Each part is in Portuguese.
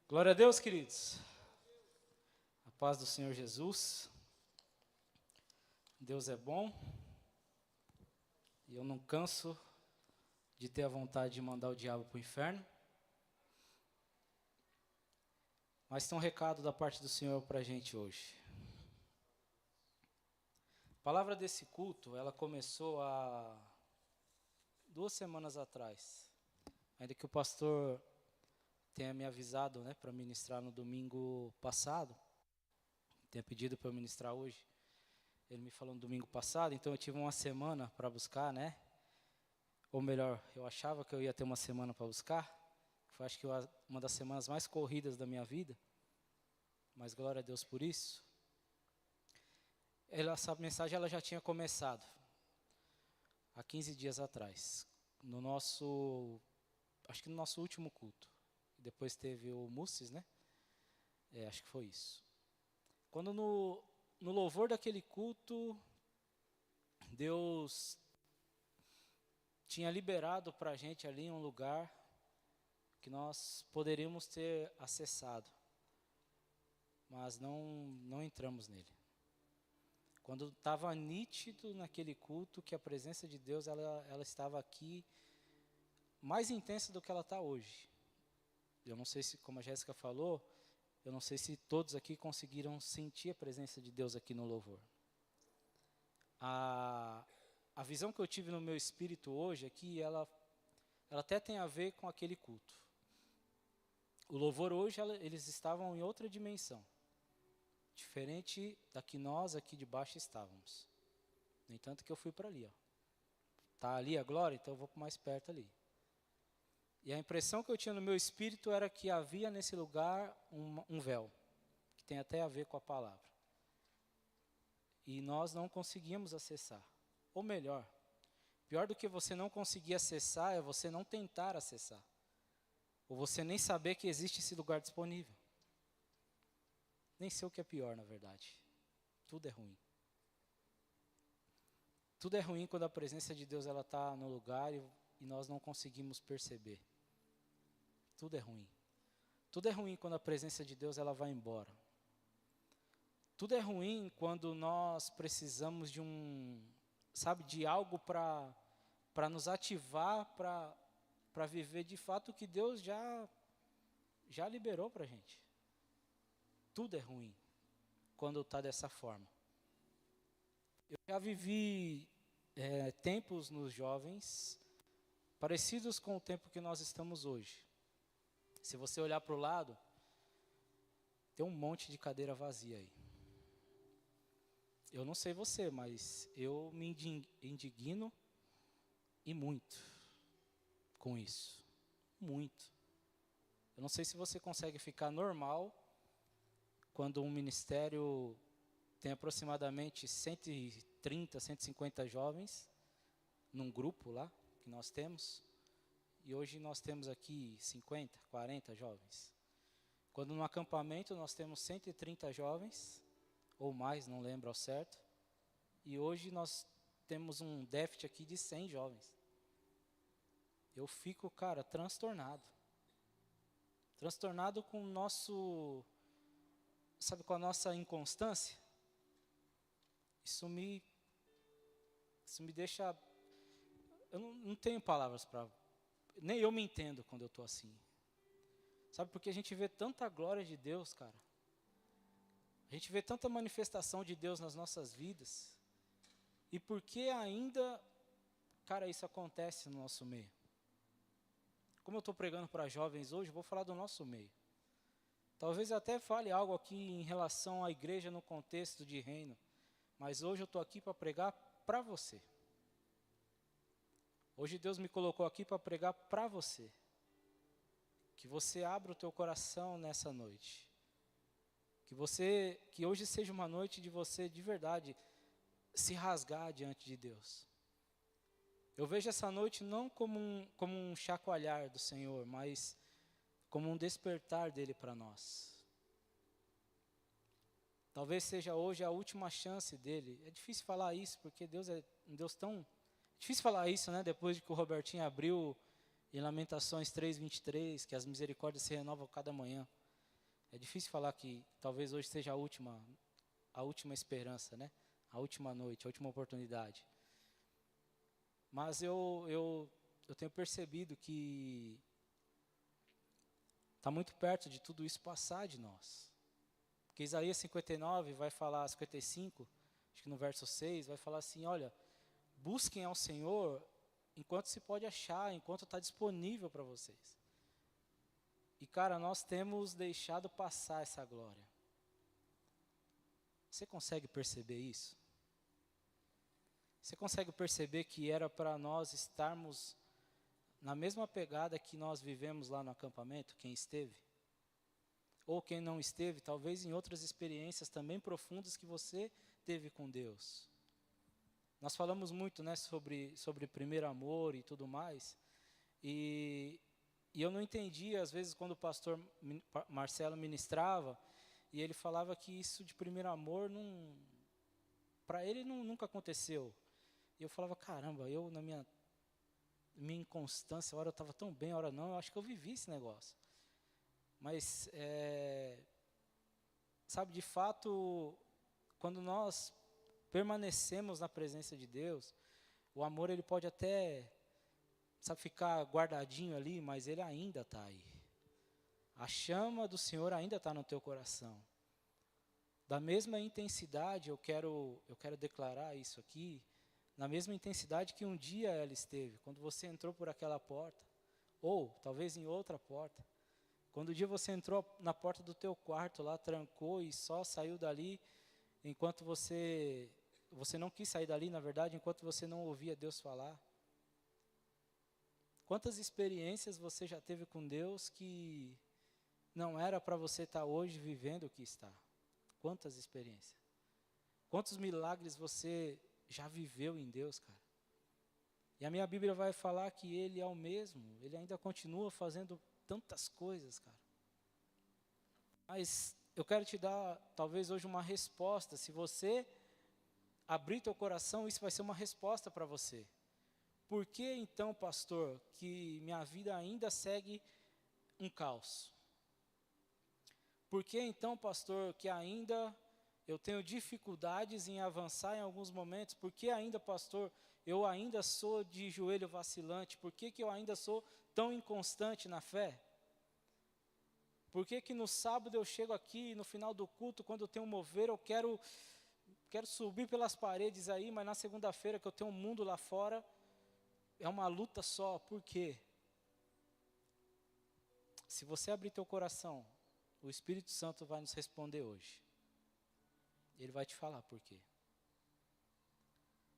Glória a Deus, queridos. A paz do Senhor Jesus. Deus é bom. E eu não canso de ter a vontade de mandar o diabo para o inferno. Mas tem um recado da parte do Senhor para a gente hoje. A palavra desse culto, ela começou há 2 semanas atrás. Ainda que o pastor tenha me avisado, para ministrar no domingo passado, tenha pedido para eu ministrar hoje. Ele me falou no domingo passado, então eu tive uma semana para buscar, Ou melhor, eu achava que eu ia ter uma semana para buscar. Foi, acho que uma das semanas mais corridas da minha vida. Mas glória a Deus por isso. Essa mensagem ela já tinha começado há 15 dias atrás. Acho que no nosso último culto. Depois teve o Mussis, acho que foi isso. Quando no louvor daquele culto, Deus tinha liberado para a gente ali um lugar que nós poderíamos ter acessado, mas não entramos nele. Quando estava nítido naquele culto que a presença de Deus ela estava aqui mais intensa do que ela está hoje. Eu não sei se, como a Jéssica falou, eu não sei se todos aqui conseguiram sentir a presença de Deus aqui no louvor. A visão que eu tive no meu espírito hoje aqui, ela até tem a ver com aquele culto. O louvor hoje, eles estavam em outra dimensão, diferente da que nós aqui de baixo estávamos. No entanto que eu fui para ali, Tá ali a glória, então eu vou mais perto ali. E a impressão que eu tinha no meu espírito era que havia nesse lugar um véu, que tem até a ver com a palavra. E nós não conseguíamos acessar. Ou melhor, pior do que você não conseguir acessar é você não tentar acessar. Ou você nem saber que existe esse lugar disponível. Nem sei o que é pior, na verdade. Tudo é ruim. Tudo é ruim quando a presença de Deus está no lugar e nós não conseguimos perceber. Tudo é ruim. Tudo é ruim quando a presença de Deus ela vai embora. Tudo é ruim quando nós precisamos de algo para nos ativar, para viver de fato o que Deus já liberou para a gente. Tudo é ruim quando está dessa forma. Eu já vivi tempos nos jovens parecidos com o tempo que nós estamos hoje. Se você olhar para o lado, tem um monte de cadeira vazia aí. Eu não sei você, mas eu me indigno e muito com isso. Muito. Eu não sei se você consegue ficar normal quando um ministério tem aproximadamente 130, 150 jovens num grupo lá que nós temos. E hoje nós temos aqui 50, 40 jovens. Quando no acampamento nós temos 130 jovens, ou mais, não lembro ao certo. E hoje nós temos um déficit aqui de 100 jovens. Eu fico, transtornado. Transtornado com o nosso, com a nossa inconstância. Isso me deixa, eu não tenho palavras para, nem eu me entendo quando eu estou assim. Sabe, porque a gente vê tanta glória de Deus, cara. A gente vê tanta manifestação de Deus nas nossas vidas. E por que ainda, isso acontece no nosso meio? Como eu estou pregando para jovens hoje, vou falar do nosso meio. Talvez eu até fale algo aqui em relação à igreja no contexto de reino. Mas hoje eu estou aqui para pregar para você. Hoje Deus me colocou aqui para pregar para você. Que você abra o teu coração nessa noite. Que hoje seja uma noite de você, de verdade, se rasgar diante de Deus. Eu vejo essa noite não como um chacoalhar do Senhor, mas como um despertar dele para nós. Talvez seja hoje a última chance dele. É difícil falar isso, porque Deus é um Deus tão... É difícil falar isso, depois de que o Robertinho abriu em Lamentações 3:23, que as misericórdias se renovam cada manhã. É difícil falar que talvez hoje seja a última esperança, né? A última noite, a última oportunidade. Mas eu tenho percebido que está muito perto de tudo isso passar de nós. Porque Isaías 59 vai falar, 55, acho que no verso 6, vai falar assim, olha, busquem ao Senhor enquanto se pode achar, enquanto está disponível para vocês. E cara, nós temos deixado passar essa glória. Você consegue perceber isso? Você consegue perceber que era para nós estarmos na mesma pegada que nós vivemos lá no acampamento, quem esteve? Ou quem não esteve, talvez em outras experiências também profundas que você teve com Deus. Nós falamos muito, né, sobre primeiro amor e tudo mais, e eu não entendia, às vezes, quando o pastor Marcelo ministrava, e ele falava que isso de primeiro amor, para ele nunca aconteceu. E eu falava, caramba, eu na minha inconstância, a hora eu estava tão bem, a hora não, eu acho que eu vivi esse negócio. Mas, sabe, de fato, quando nós permanecemos na presença de Deus, o amor ele pode até, sabe, ficar guardadinho ali, mas ele ainda está aí. A chama do Senhor ainda está no teu coração. Da mesma intensidade, eu quero declarar isso aqui, na mesma intensidade que um dia ela esteve, quando você entrou por aquela porta, ou talvez em outra porta, quando um dia você entrou na porta do teu quarto lá, trancou e só saiu dali, enquanto você não quis sair dali, na verdade, enquanto você não ouvia Deus falar. Quantas experiências você já teve com Deus que não era para você estar hoje vivendo o que está? Quantas experiências? Quantos milagres você já viveu em Deus, cara? E a minha Bíblia vai falar que Ele é o mesmo, Ele ainda continua fazendo tantas coisas, cara. Mas eu quero te dar, talvez hoje, uma resposta. Se você abrir teu coração, isso vai ser uma resposta para você. Por que então, pastor, que minha vida ainda segue um caos? Por que então, pastor, que ainda eu tenho dificuldades em avançar em alguns momentos? Por que ainda, pastor, eu ainda sou de joelho vacilante? Por que eu ainda sou tão inconstante na fé? Por que no sábado eu chego aqui, no final do culto, quando eu tenho um mover, eu quero subir pelas paredes aí, mas na segunda-feira que eu tenho um mundo lá fora, é uma luta só. Por quê? Se você abrir teu coração, o Espírito Santo vai nos responder hoje. Ele vai te falar por quê.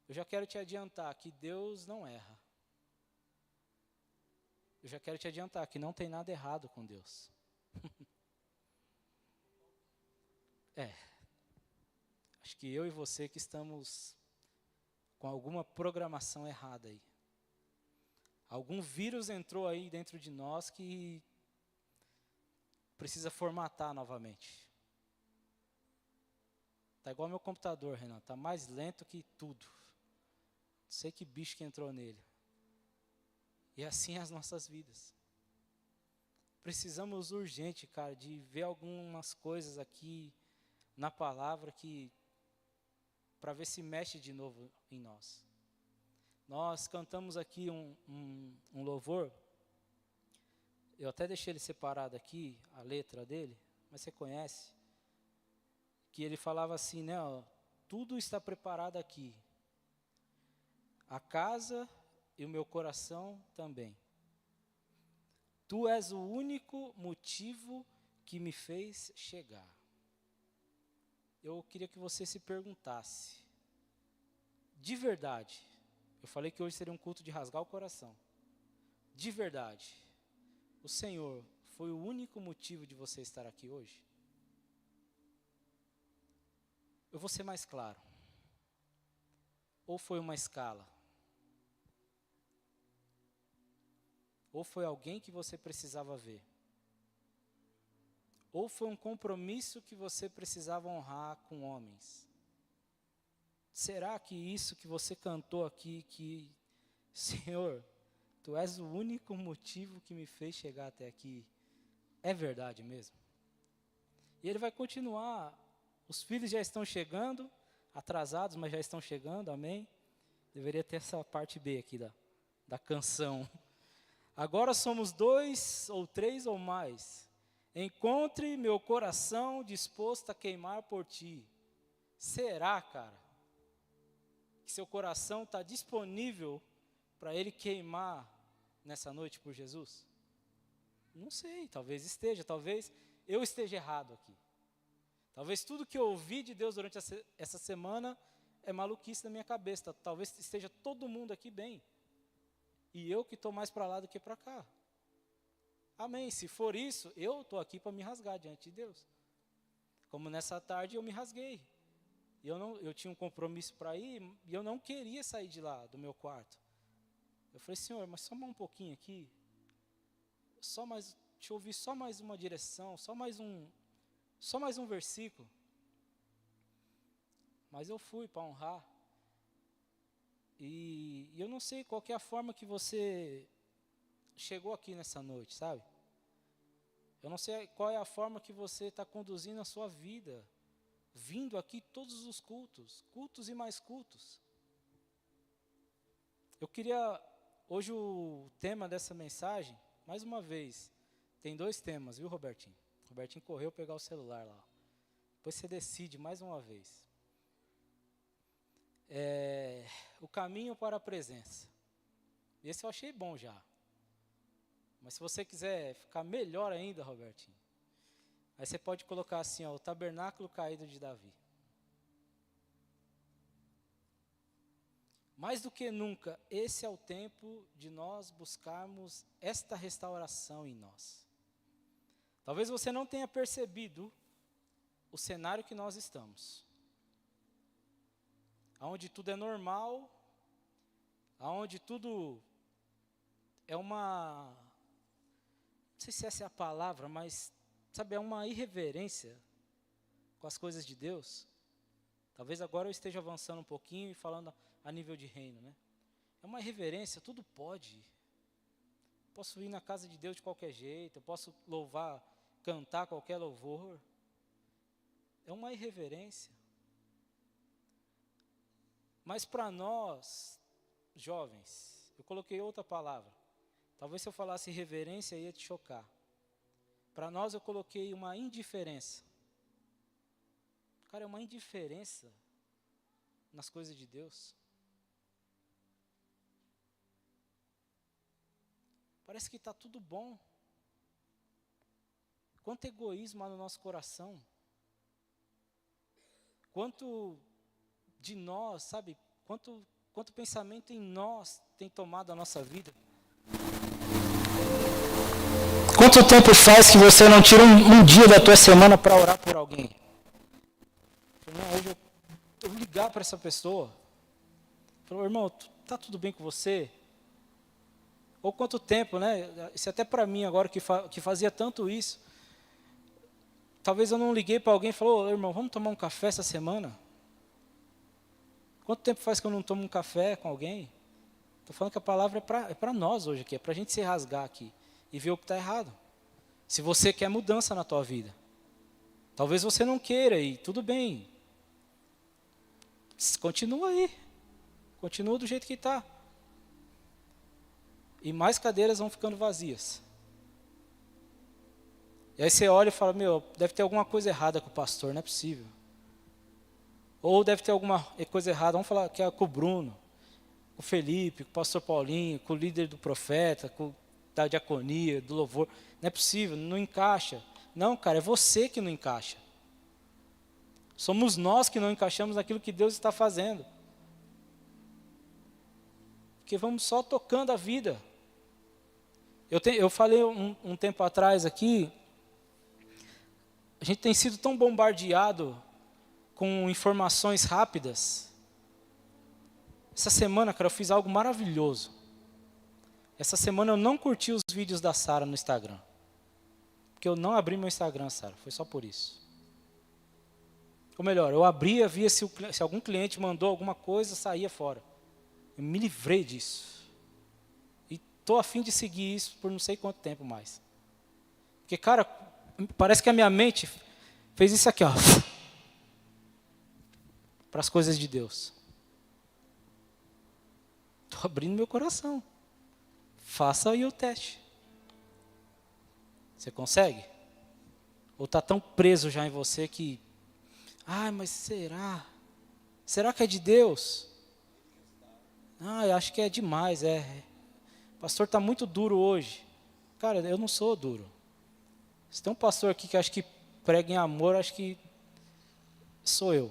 Eu já quero te adiantar que Deus não erra. Eu já quero te adiantar que não tem nada errado com Deus. Acho que eu e você que estamos com alguma programação errada aí. Algum vírus entrou aí dentro de nós que precisa formatar novamente. Está igual meu computador, Renan, está mais lento que tudo. Não sei que bicho que entrou nele. E assim as nossas vidas. Precisamos urgente, cara, de ver algumas coisas aqui na palavra para ver se mexe de novo em nós. Nós cantamos aqui um louvor, eu até deixei ele separado aqui, a letra dele, mas você conhece, que ele falava assim, né, ó, tudo está preparado aqui, a casa e o meu coração também. Tu és o único motivo que me fez chegar. Eu queria que você se perguntasse, de verdade, eu falei que hoje seria um culto de rasgar o coração, de verdade, o Senhor foi o único motivo de você estar aqui hoje? Eu vou ser mais claro. Ou foi uma escala? Ou foi alguém que você precisava ver? Ou foi um compromisso que você precisava honrar com homens? Será que isso que você cantou aqui, que, Senhor, Tu és o único motivo que me fez chegar até aqui, é verdade mesmo? E ele vai continuar. Os filhos já estão chegando, atrasados, mas já estão chegando, amém? Deveria ter essa parte B aqui da canção. Agora somos 2 ou 3 ou mais. Encontre meu coração disposto a queimar por ti. Será, cara, que seu coração está disponível para ele queimar nessa noite por Jesus? Não sei, talvez esteja, talvez eu esteja errado aqui. Talvez tudo que eu ouvi de Deus durante essa semana é maluquice na minha cabeça. Talvez esteja todo mundo aqui bem. E eu que estou mais para lá do que para cá. Amém. Se for isso, eu estou aqui para me rasgar diante de Deus. Como nessa tarde eu me rasguei. Eu tinha um compromisso para ir e eu não queria sair de lá, do meu quarto. Eu falei, Senhor, mas só um pouquinho aqui. Deixa eu ouvir só mais uma direção, só mais um versículo. Mas eu fui para honrar. E eu não sei qual que é a forma que você chegou aqui nessa noite, sabe? Eu não sei qual é a forma que você está conduzindo a sua vida, vindo aqui todos os cultos e mais cultos. Eu queria, hoje o tema dessa mensagem, mais uma vez, tem 2 temas, viu, Robertinho? Robertinho correu pegar o celular lá. Depois você decide mais uma vez. O caminho para a presença. Esse eu achei bom já. Mas se você quiser ficar melhor ainda, Robertinho, aí você pode colocar assim, ó, o tabernáculo caído de Davi. Mais do que nunca, esse é o tempo de nós buscarmos esta restauração em nós. Talvez você não tenha percebido o cenário que nós estamos. Onde tudo é normal, onde tudo é uma, não sei se essa é a palavra, mas, sabe, é uma irreverência com as coisas de Deus. Talvez agora eu esteja avançando um pouquinho e falando a nível de reino, né? É uma irreverência, tudo pode. Posso ir na casa de Deus de qualquer jeito, eu posso louvar, cantar qualquer louvor. É uma irreverência. Mas para nós, jovens, eu coloquei outra palavra. Talvez se eu falasse reverência ia te chocar. Para nós eu coloquei uma indiferença. Cara, é uma indiferença nas coisas de Deus. Parece que está tudo bom. Quanto egoísmo há no nosso coração. Quanto de nós, sabe, quanto pensamento em nós tem tomado a nossa vida. Quanto tempo faz que você não tira um dia da tua semana para orar por alguém? Não, hoje eu vou ligar para essa pessoa. Falou, irmão, tá tudo bem com você? Ou quanto tempo, né? Isso até para mim agora que fazia tanto isso. Talvez eu não liguei para alguém e falou, irmão, vamos tomar um café essa semana? Quanto tempo faz que eu não tomo um café com alguém? Estou falando que a palavra é para nós hoje aqui, é para a gente se rasgar aqui e ver o que está errado. Se você quer mudança na tua vida. Talvez você não queira e tudo bem. Continua aí. Continua do jeito que está. E mais cadeiras vão ficando vazias. E aí você olha e fala, deve ter alguma coisa errada com o pastor, não é possível. Ou deve ter alguma coisa errada, vamos falar que é com o Bruno, com o Felipe, com o pastor Paulinho, com o líder do profeta, da diaconia, do louvor. Não é possível, não encaixa. Não, cara, é você que não encaixa. Somos nós que não encaixamos naquilo que Deus está fazendo. Porque vamos só tocando a vida. Eu falei um tempo atrás aqui, a gente tem sido tão bombardeado com informações rápidas. Essa semana, cara, eu fiz algo maravilhoso. Essa semana eu não curti os vídeos da Sara no Instagram. Porque eu não abri meu Instagram, Sara, foi só por isso. Ou melhor, eu abria, via se algum cliente mandou alguma coisa, saía fora. Eu me livrei disso. E estou a fim de seguir isso por não sei quanto tempo mais. Porque, cara, parece que a minha mente fez isso aqui, ó, para as coisas de Deus. Estou abrindo meu coração. Faça aí o teste. Você consegue? Ou está tão preso já em você que, mas será? Será que é de Deus? Eu acho que é demais, O pastor está muito duro hoje. Cara, eu não sou duro. Se tem um pastor aqui que acho que prega em amor, acho que sou eu.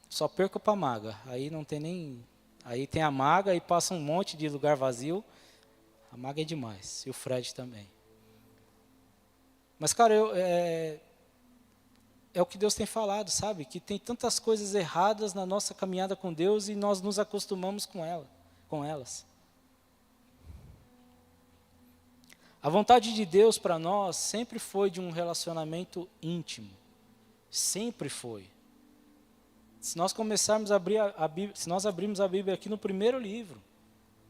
Só perco para a maga. Aí não tem nem... Aí tem a maga e passa um monte de lugar vazio. A maga é demais. E o Fred também. Mas, cara, é o que Deus tem falado, sabe? Que tem tantas coisas erradas na nossa caminhada com Deus e nós nos acostumamos com elas. A vontade de Deus para nós sempre foi de um relacionamento íntimo. Sempre foi. Se nós começarmos a abrir a Bíblia, se nós abrirmos a Bíblia aqui no primeiro livro,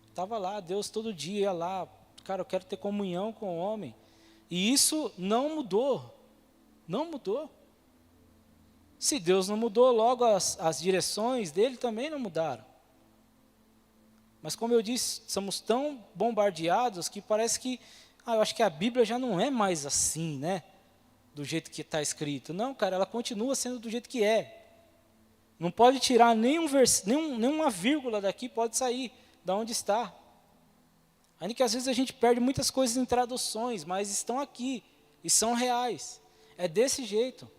estava lá, Deus todo dia ia lá, cara, eu quero ter comunhão com o homem. E isso não mudou. Não mudou. Se Deus não mudou, logo as direções dele também não mudaram. Mas como eu disse, somos tão bombardeados que parece que, eu acho que a Bíblia já não é mais assim, né? Do jeito que está escrito. Não, cara, ela continua sendo do jeito que é. Não pode tirar nenhuma vírgula daqui, pode sair da onde está. Ainda que às vezes a gente perde muitas coisas em traduções, mas estão aqui e são reais. É desse jeito.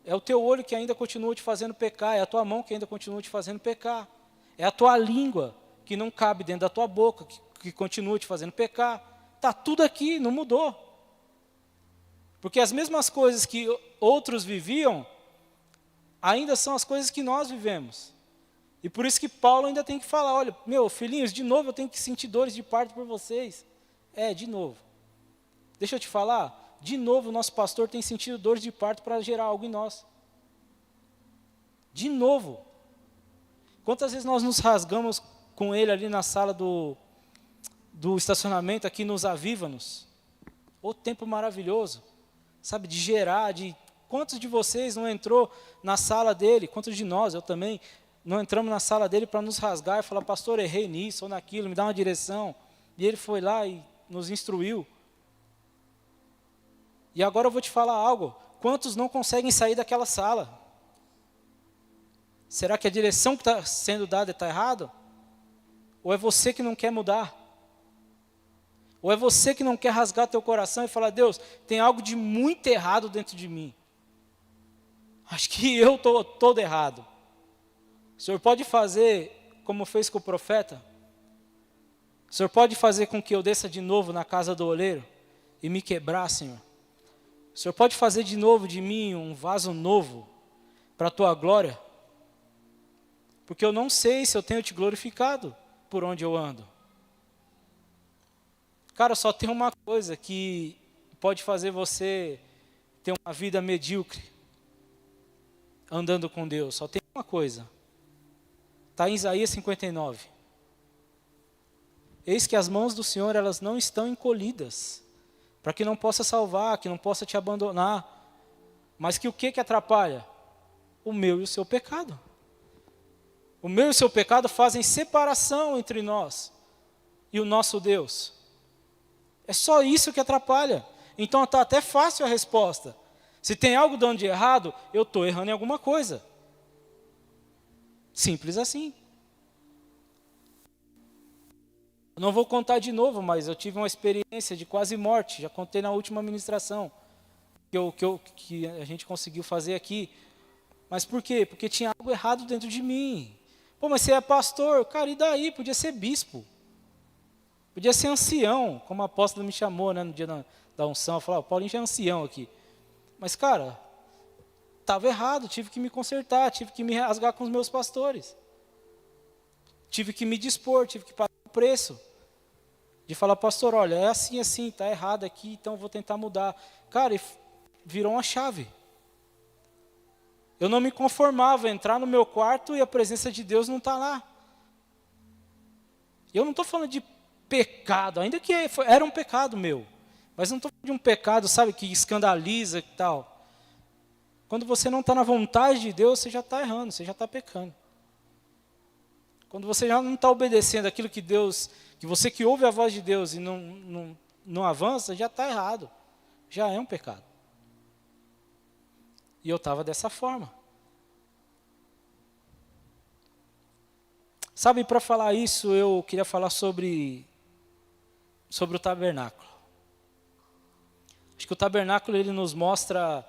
É o teu olho que ainda continua te fazendo pecar, é a tua mão que ainda continua te fazendo pecar. É a tua língua que não cabe dentro da tua boca, que continua te fazendo pecar. Está tudo aqui, não mudou. Porque as mesmas coisas que outros viviam, ainda são as coisas que nós vivemos. E por isso que Paulo ainda tem que falar, olha, filhinhos, de novo eu tenho que sentir dores de parto por vocês. De novo. Deixa eu te falar, de novo o nosso pastor tem sentido dores de parto para gerar algo em nós. De novo. Quantas vezes nós nos rasgamos com ele ali na sala do estacionamento, aqui nos Aviva-nos? O tempo maravilhoso, sabe, de gerar, Quantos de vocês não entrou na sala dele, quantos de nós, eu também, não entramos na sala dele para nos rasgar e falar, pastor, errei nisso ou naquilo, me dá uma direção. E ele foi lá e nos instruiu. E agora eu vou te falar algo, quantos não conseguem sair daquela sala? Será que a direção que está sendo dada está errada? Ou é você que não quer mudar? Ou é você que não quer rasgar teu coração e falar, Deus, tem algo de muito errado dentro de mim. Acho que eu estou todo errado. O Senhor pode fazer como fez com o profeta? O Senhor pode fazer com que eu desça de novo na casa do oleiro e me quebrar, Senhor? O Senhor pode fazer de novo de mim um vaso novo para a tua glória? Porque eu não sei se eu tenho te glorificado por onde eu ando. Cara, só tem uma coisa que pode fazer você ter uma vida medíocre andando com Deus. Só tem uma coisa. Está em Isaías 59. Eis que as mãos do Senhor, elas não estão encolhidas, para que não possa salvar, que não possa te abandonar. Mas que o que atrapalha? O meu e o seu pecado. O meu e o seu pecado fazem separação entre nós e o nosso Deus. É só isso que atrapalha. Então está até fácil a resposta. Se tem algo dando de errado, eu estou errando em alguma coisa. Simples assim. Eu não vou contar de novo, mas eu tive uma experiência de quase morte. Já contei na última ministração que a gente conseguiu fazer aqui. Mas por quê? Porque tinha algo errado dentro de mim. Pô, mas você é pastor? Cara, e daí? Podia ser bispo. Podia ser ancião, como a apóstola me chamou, né, no dia da unção. Eu falei, Paulinho já é ancião aqui. Mas, cara, estava errado, tive que me consertar, tive que me rasgar com os meus pastores. Tive que me dispor, tive que pagar o preço. De falar, pastor, olha, é assim, está errado aqui, então vou tentar mudar. Cara, e virou uma chave. Eu não me conformava a entrar no meu quarto e a presença de Deus não está lá. Eu não estou falando de pecado, ainda que era um pecado meu, mas não estou falando de um pecado, sabe, que escandaliza e tal. Quando você não está na vontade de Deus, você já está errando, você já está pecando. Quando você já não está obedecendo aquilo que Deus, que você que ouve a voz de Deus e não avança, já está errado, já é um pecado. E eu estava dessa forma. Sabe, para falar isso, eu queria falar sobre o tabernáculo. Acho que o tabernáculo ele nos mostra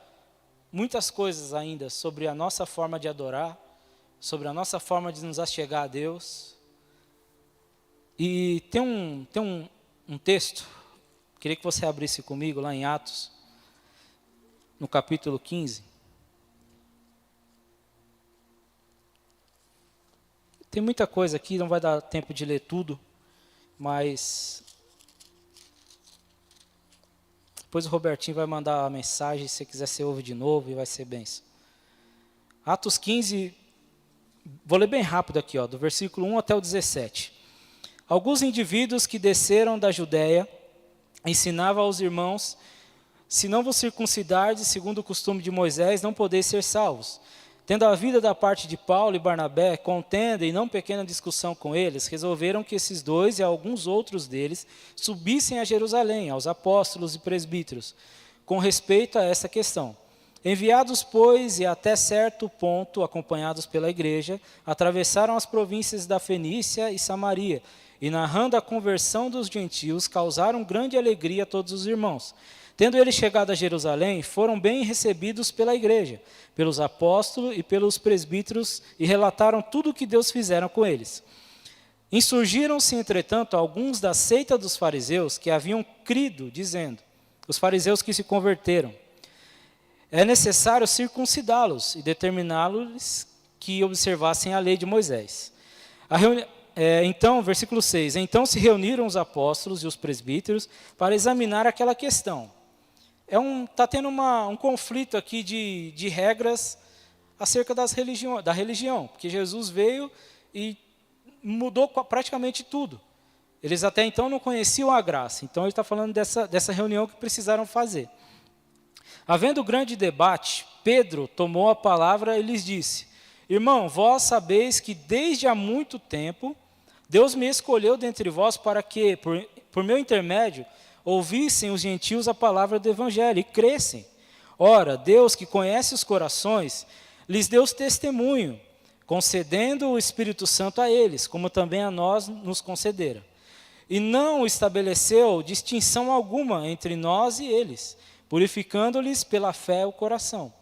muitas coisas ainda sobre a nossa forma de adorar, sobre a nossa forma de nos achegar a Deus. E tem um texto, queria que você abrisse comigo lá em Atos, no capítulo 15. Tem muita coisa aqui, não vai dar tempo de ler tudo, mas depois o Robertinho vai mandar a mensagem, se você quiser você ouve de novo e vai ser bênção. Atos 15, vou ler bem rápido aqui, do versículo 1 até o 17. Alguns indivíduos que desceram da Judéia ensinavam aos irmãos, se não vos circuncidardes segundo o costume de Moisés, não podeis ser salvos. Tendo havido da parte de Paulo e Barnabé contenda e não pequena discussão com eles, resolveram que esses dois e alguns outros deles subissem a Jerusalém, aos apóstolos e presbíteros, com respeito a essa questão. Enviados, pois, e até certo ponto, acompanhados pela igreja, atravessaram as províncias da Fenícia e Samaria, e narrando a conversão dos gentios, causaram grande alegria a todos os irmãos. Tendo eles chegado a Jerusalém, foram bem recebidos pela igreja, pelos apóstolos e pelos presbíteros, e relataram tudo o que Deus fizera com eles. Insurgiram-se, entretanto, alguns da seita dos fariseus que haviam crido, dizendo, os fariseus que se converteram, é necessário circuncidá-los e determiná-los que observassem a lei de Moisés. Então, versículo 6, então se reuniram os apóstolos e os presbíteros para examinar aquela questão. Está tendo um conflito aqui de regras acerca da religião, porque Jesus veio e mudou praticamente tudo. Eles até então não conheciam a graça, então ele está falando dessa reunião que precisaram fazer. Havendo grande debate, Pedro tomou a palavra e lhes disse, irmão, vós sabeis que desde há muito tempo Deus me escolheu dentre vós para que, por meu intermédio, ouvissem os gentios a palavra do evangelho e crescem. Ora, Deus que conhece os corações, lhes deu testemunho, concedendo o Espírito Santo a eles, como também a nós nos concedera. E não estabeleceu distinção alguma entre nós e eles, purificando-lhes pela fé o coração.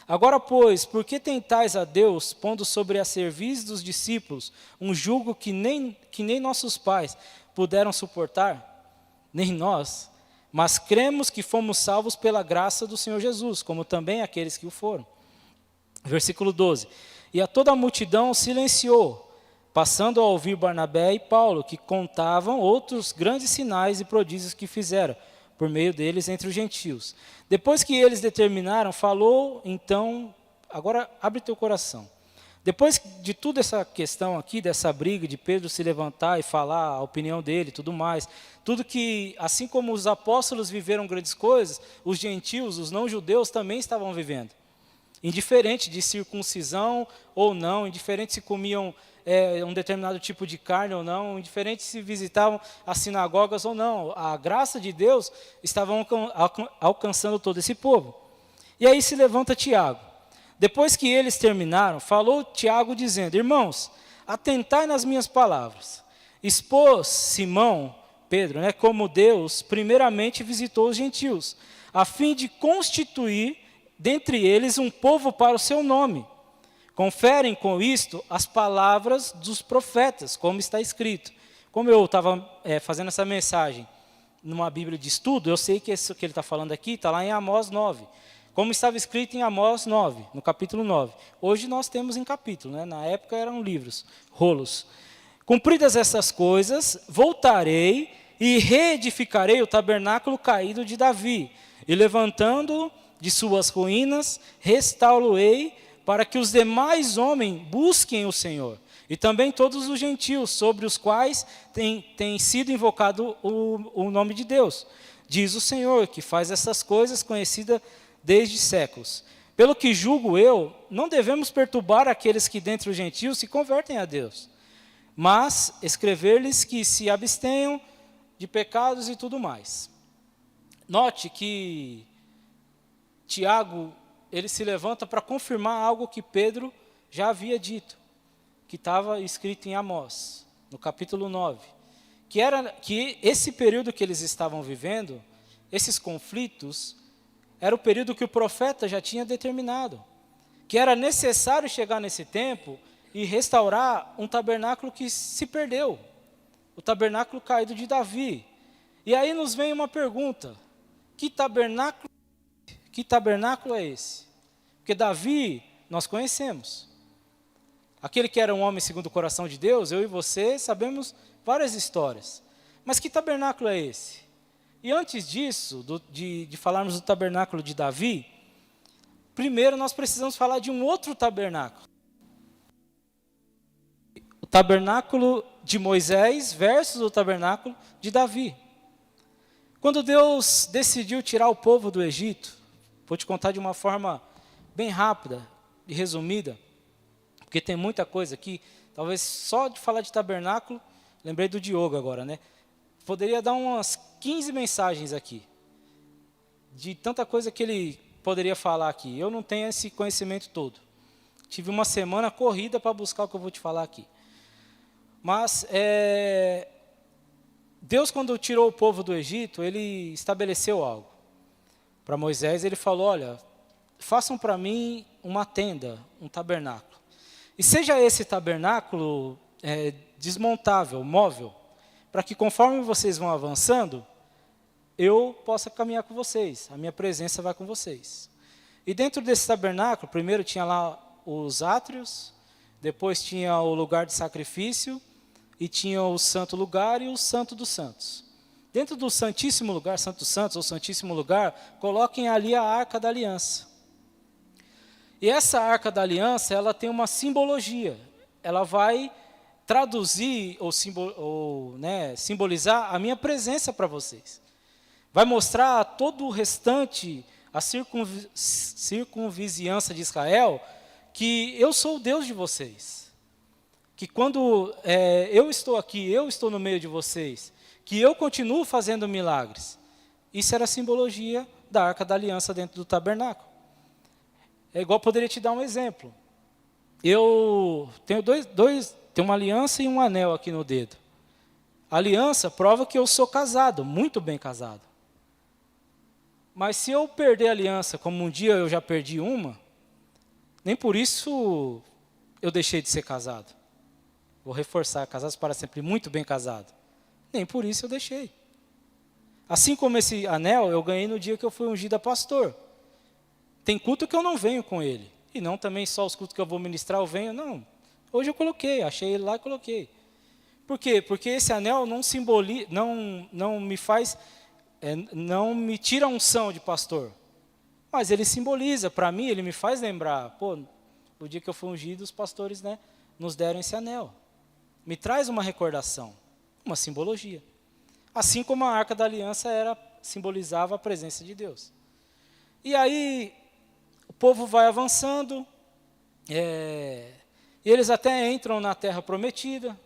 Agora, pois, por que tentais a Deus, pondo sobre a cerviz dos discípulos um jugo que nem nossos pais puderam suportar? Nem nós, mas cremos que fomos salvos pela graça do Senhor Jesus, como também aqueles que o foram. Versículo 12. E a toda a multidão silenciou, passando a ouvir Barnabé e Paulo, que contavam outros grandes sinais e prodígios que fizeram, por meio deles entre os gentios. Depois que eles determinaram, falou, então, agora abre teu coração. Depois de toda essa questão aqui, dessa briga de Pedro se levantar e falar a opinião dele e tudo mais, tudo que, assim como os apóstolos viveram grandes coisas, os gentios, os não-judeus também estavam vivendo. Indiferente de circuncisão ou não, indiferente se comiam um determinado tipo de carne ou não, indiferente se visitavam as sinagogas ou não, a graça de Deus estava alcançando todo esse povo. E aí se levanta Tiago. Depois que eles terminaram, falou Tiago dizendo, irmãos, atentai nas minhas palavras. Expôs Simão, Pedro, como Deus primeiramente visitou os gentios, a fim de constituir dentre eles um povo para o seu nome. Conferem com isto as palavras dos profetas, como está escrito. Como eu estava fazendo essa mensagem numa Bíblia de estudo, eu sei que isso que ele está falando aqui está lá em Amós 9. Como estava escrito em Amós 9, no capítulo 9. Hoje nós temos em capítulo, na época eram livros, rolos. Cumpridas essas coisas, voltarei e reedificarei o tabernáculo caído de Davi, e levantando-o de suas ruínas, restaurei para que os demais homens busquem o Senhor, e também todos os gentios, sobre os quais tem sido invocado o nome de Deus. Diz o Senhor, que faz essas coisas conhecidas desde séculos. Pelo que julgo eu, não devemos perturbar aqueles que dentre os gentios se convertem a Deus, mas escrever-lhes que se abstenham de pecados e tudo mais. Note que Tiago, ele se levanta para confirmar algo que Pedro já havia dito, que estava escrito em Amós, no capítulo 9, que esse período que eles estavam vivendo, esses conflitos, era o período que o profeta já tinha determinado, que era necessário chegar nesse tempo e restaurar um tabernáculo que se perdeu, o tabernáculo caído de Davi. E aí nos vem uma pergunta: que tabernáculo é esse? Porque Davi, nós conhecemos. Aquele que era um homem segundo o coração de Deus, eu e você sabemos várias histórias. Mas que tabernáculo é esse? E antes disso, de falarmos do tabernáculo de Davi, primeiro nós precisamos falar de um outro tabernáculo. O tabernáculo de Moisés versus o tabernáculo de Davi. Quando Deus decidiu tirar o povo do Egito, vou te contar de uma forma bem rápida e resumida, porque tem muita coisa aqui, talvez só de falar de tabernáculo, lembrei do Diogo agora, né? Poderia dar umas 15 mensagens aqui, de tanta coisa que ele poderia falar aqui. Eu não tenho esse conhecimento todo. Tive uma semana corrida para buscar o que eu vou te falar aqui. Mas, Deus, quando tirou o povo do Egito, ele estabeleceu algo. Para Moisés, ele falou: olha, façam para mim uma tenda, um tabernáculo. E seja esse tabernáculo desmontável, móvel, para que conforme vocês vão avançando, eu possa caminhar com vocês, a minha presença vai com vocês. E dentro desse tabernáculo, primeiro tinha lá os átrios, depois tinha o lugar de sacrifício, e tinha o santo lugar e o santo dos santos. Dentro do santíssimo lugar, santo dos santos ou santíssimo lugar, coloquem ali a arca da aliança. E essa arca da aliança, ela tem uma simbologia. Ela vai traduzir ou simbolizar a minha presença para vocês. Vai mostrar a todo o restante, a circunvizinhança de Israel, que eu sou o Deus de vocês. Que quando eu estou aqui, eu estou no meio de vocês, que eu continuo fazendo milagres. Isso era a simbologia da arca da aliança dentro do tabernáculo. É igual, poderia te dar um exemplo. Eu tenho tenho uma aliança e um anel aqui no dedo. A aliança prova que eu sou casado, muito bem casado. Mas se eu perder a aliança, como um dia eu já perdi uma, nem por isso eu deixei de ser casado. Vou reforçar, casados para sempre, muito bem casado. Nem por isso eu deixei. Assim como esse anel, eu ganhei no dia que eu fui ungido a pastor. Tem culto que eu não venho com ele. E não também só os cultos que eu vou ministrar eu venho, não. Hoje eu coloquei, achei ele lá e coloquei. Por quê? Porque esse anel não simboliza, não me faz, não me tira a unção de pastor. Mas ele simboliza, para mim, ele me faz lembrar, o dia que eu fui ungido, os pastores, nos deram esse anel. Me traz uma recordação, uma simbologia. Assim como a arca da aliança simbolizava a presença de Deus. E aí, o povo vai avançando, e eles até entram na terra prometida.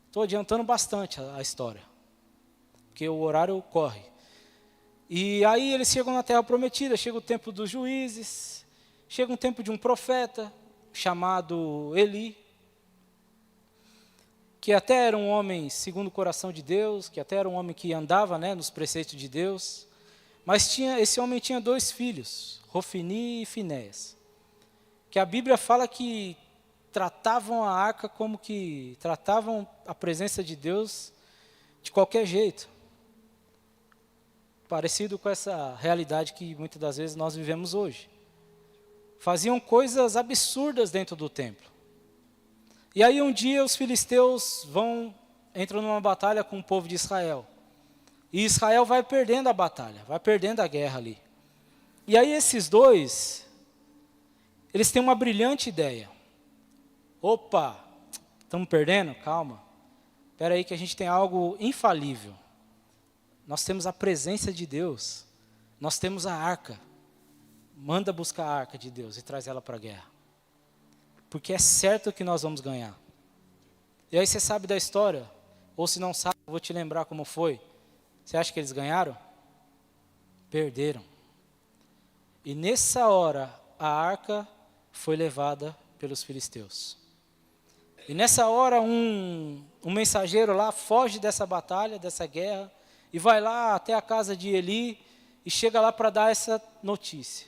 Estou adiantando bastante a história, porque o horário corre. E aí eles chegam na terra prometida, chega o tempo dos juízes, chega um tempo de um profeta chamado Eli, que até era um homem segundo o coração de Deus, que até era um homem que andava nos preceitos de Deus, mas esse homem tinha 2 filhos, Rofini e Finéias, que a Bíblia fala que tratavam a arca como que tratavam a presença de Deus de qualquer jeito. Parecido com essa realidade que muitas das vezes nós vivemos hoje. Faziam coisas absurdas dentro do templo. E aí um dia os filisteus entram numa batalha com o povo de Israel. E Israel vai perdendo a batalha, vai perdendo a guerra ali. E aí esses 2, eles têm uma brilhante ideia. Opa, Estamos perdendo? Calma. Espera aí que a gente tem algo infalível. Nós temos a presença de Deus. Nós temos a arca. Manda buscar a arca de Deus e traz ela para a guerra. Porque é certo que nós vamos ganhar. E aí você sabe da história? Ou se não sabe, eu vou te lembrar como foi. Você acha que eles ganharam? Perderam. E nessa hora, a arca foi levada pelos filisteus. E nessa hora, um mensageiro lá foge dessa batalha, dessa guerra, e vai lá até a casa de Eli, e chega lá para dar essa notícia.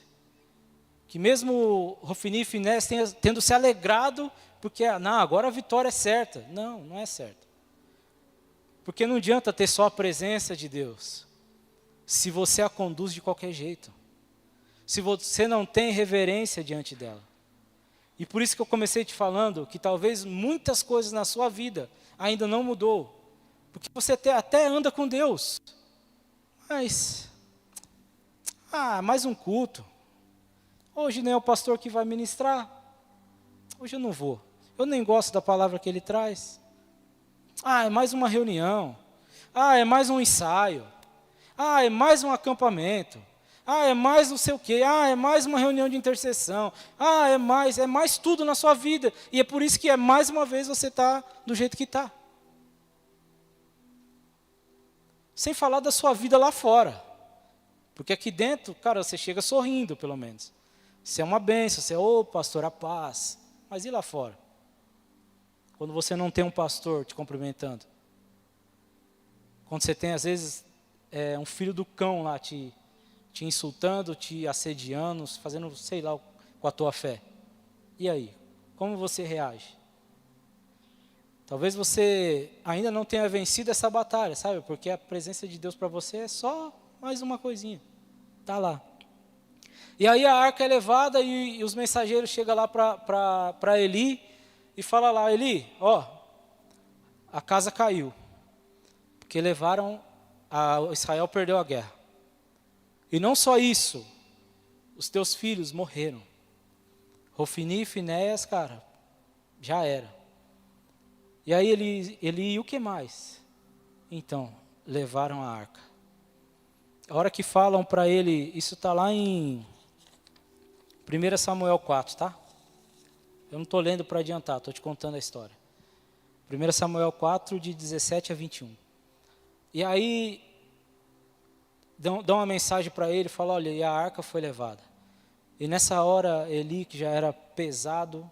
Que mesmo Hofni e Finéias tendo se alegrado, porque não, agora a vitória é certa. Não, não é certa. Porque não adianta ter só a presença de Deus, se você a conduz de qualquer jeito. Se você não tem reverência diante dela. E por isso que eu comecei te falando que talvez muitas coisas na sua vida ainda não mudou. Porque você até anda com Deus. Mas, mais um culto. Hoje nem é o pastor que vai ministrar. Hoje eu não vou. Eu nem gosto da palavra que ele traz. É mais uma reunião. É mais um ensaio. É mais um acampamento. É mais não sei o quê. É mais uma reunião de intercessão. É mais tudo na sua vida. E é por isso que mais uma vez você está do jeito que está. Sem falar da sua vida lá fora. Porque aqui dentro, cara, você chega sorrindo, pelo menos. Você é uma bênção, você é, pastor, a paz. Mas e lá fora? Quando você não tem um pastor te cumprimentando? Quando você tem, às vezes, um filho do cão lá te insultando, te assediando, fazendo, sei lá, com a tua fé. E aí? Como você reage? Talvez você ainda não tenha vencido essa batalha, sabe? Porque a presença de Deus para você é só mais uma coisinha. Está lá. E aí a arca é levada e os mensageiros chegam lá para Eli e falam lá, Eli, a casa caiu. Porque Israel perdeu a guerra. E não só isso, os teus filhos morreram. Hofni e Finéias, cara, já era. E aí ele, e o que mais? Então, levaram a arca. A hora que falam para ele, isso está lá em 1 Samuel 4, tá? Eu não estou lendo para adiantar, estou te contando a história. 1 Samuel 4, de 17 a 21. E aí, dão uma mensagem para ele, falam, olha, e a arca foi levada. E nessa hora, Eli, que já era pesado,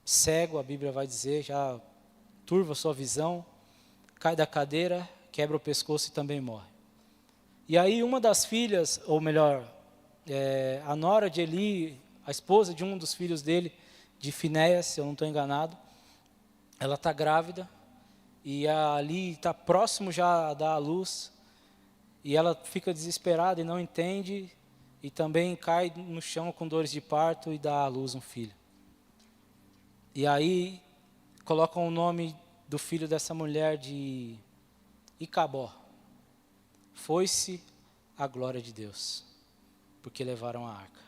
cego, a Bíblia vai dizer, já turva sua visão, cai da cadeira, quebra o pescoço e também morre. E aí uma das filhas, ou melhor, a nora de Eli, a esposa de um dos filhos dele, de Finéias, se eu não estou enganado, ela está grávida, e ali está próximo já a dar à luz, e ela fica desesperada e não entende, e também cai no chão com dores de parto e dá à luz um filho. E aí colocam o nome do filho dessa mulher de Icabó. Foi-se a glória de Deus, porque levaram a arca.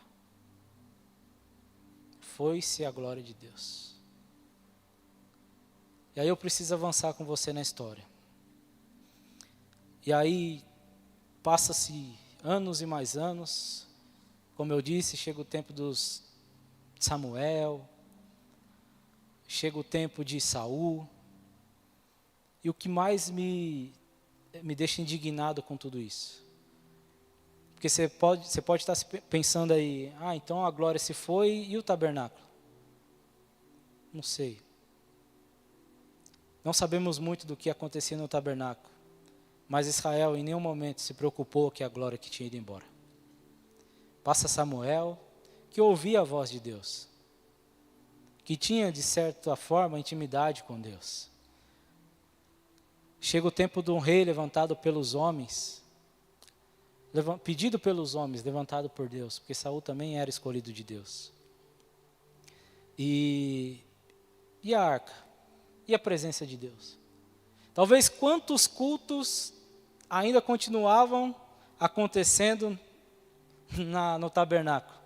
Foi-se a glória de Deus. E aí eu preciso avançar com você na história. E aí passa-se anos e mais anos. Como eu disse, chega o tempo dos Samuel, chega o tempo de Saul. E o que mais me deixa indignado com tudo isso? Porque você pode estar pensando aí, então a glória se foi e o tabernáculo? Não sei. Não sabemos muito do que acontecia no tabernáculo, mas Israel em nenhum momento se preocupou que a glória que tinha ido embora. Passa Samuel, que ouvia a voz de Deus, que tinha de certa forma intimidade com Deus. Chega o tempo de um rei levantado pelos homens, pedido pelos homens, levantado por Deus, porque Saul também era escolhido de Deus. E a arca? E a presença de Deus? Talvez quantos cultos ainda continuavam acontecendo no tabernáculo,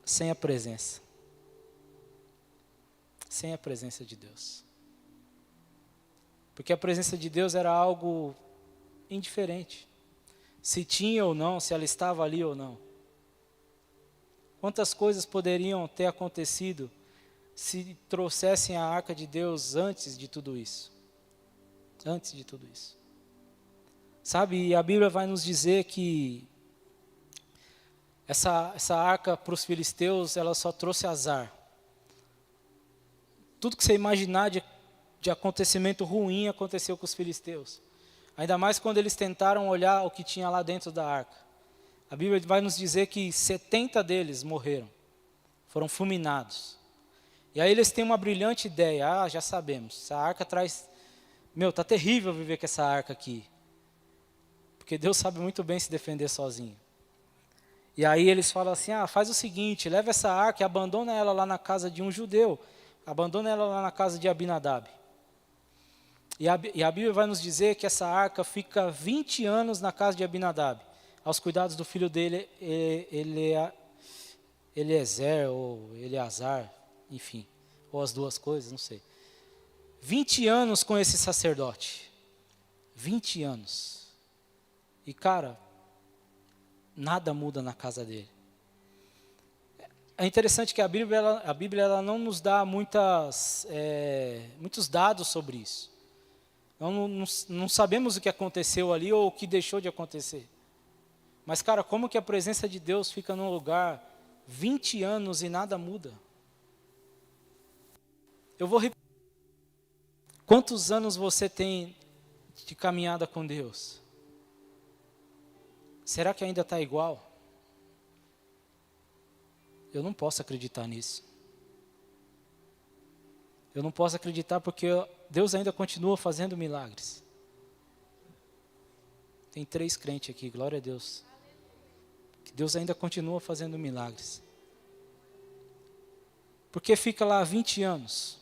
sem a presença. sem a presença de Deus. Porque a presença de Deus era algo indiferente. Se tinha ou não, se ela estava ali ou não. Quantas coisas poderiam ter acontecido se trouxessem a arca de Deus antes de tudo isso? Antes de tudo isso. Sabe, e a Bíblia vai nos dizer que essa arca para os filisteus, ela só trouxe azar. Tudo que você imaginar de acontecimento ruim aconteceu com os filisteus. Ainda mais quando eles tentaram olhar o que tinha lá dentro da arca. A Bíblia vai nos dizer que 70 deles morreram, foram fulminados. E aí eles têm uma brilhante ideia, já sabemos, essa arca traz... está terrível viver com essa arca aqui. Porque Deus sabe muito bem se defender sozinho. E aí eles falam assim, faz o seguinte, leva essa arca e abandona ela lá na casa de um judeu. Abandona ela lá na casa de Abinadab. E a Bíblia vai nos dizer que essa arca fica 20 anos na casa de Abinadab, aos cuidados do filho dele, Eliezer ou Eleazar, enfim, ou as duas coisas, não sei. 20 anos com esse sacerdote. 20 anos. E cara, nada muda na casa dele. É interessante que a Bíblia ela não nos dá muitos dados sobre isso. Não sabemos o que aconteceu ali ou o que deixou de acontecer. Mas, cara, como que a presença de Deus fica num lugar 20 anos e nada muda? Eu vou repetir. Quantos anos você tem de caminhada com Deus? Será que ainda está igual? Eu não posso acreditar nisso. Eu não posso acreditar porque Deus ainda continua fazendo milagres. Tem 3 crentes aqui, glória a Deus. Que Deus ainda continua fazendo milagres. Porque fica lá 20 anos,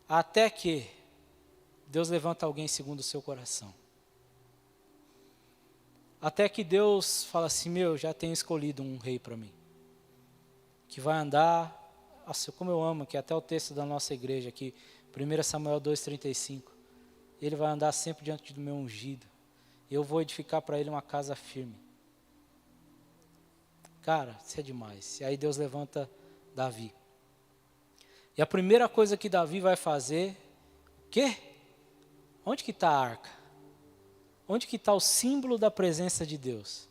até que Deus levanta alguém segundo o seu coração. Até que Deus fala assim, já tenho escolhido um rei para mim. Que vai andar, como eu amo, que até o texto da nossa igreja aqui, 1 Samuel 2,35. Ele vai andar sempre diante do meu ungido. Eu vou edificar para ele uma casa firme. Cara, isso é demais. E aí Deus levanta Davi. E a primeira coisa que Davi vai fazer, o quê? Onde que está a arca? Onde que está o símbolo da presença de Deus?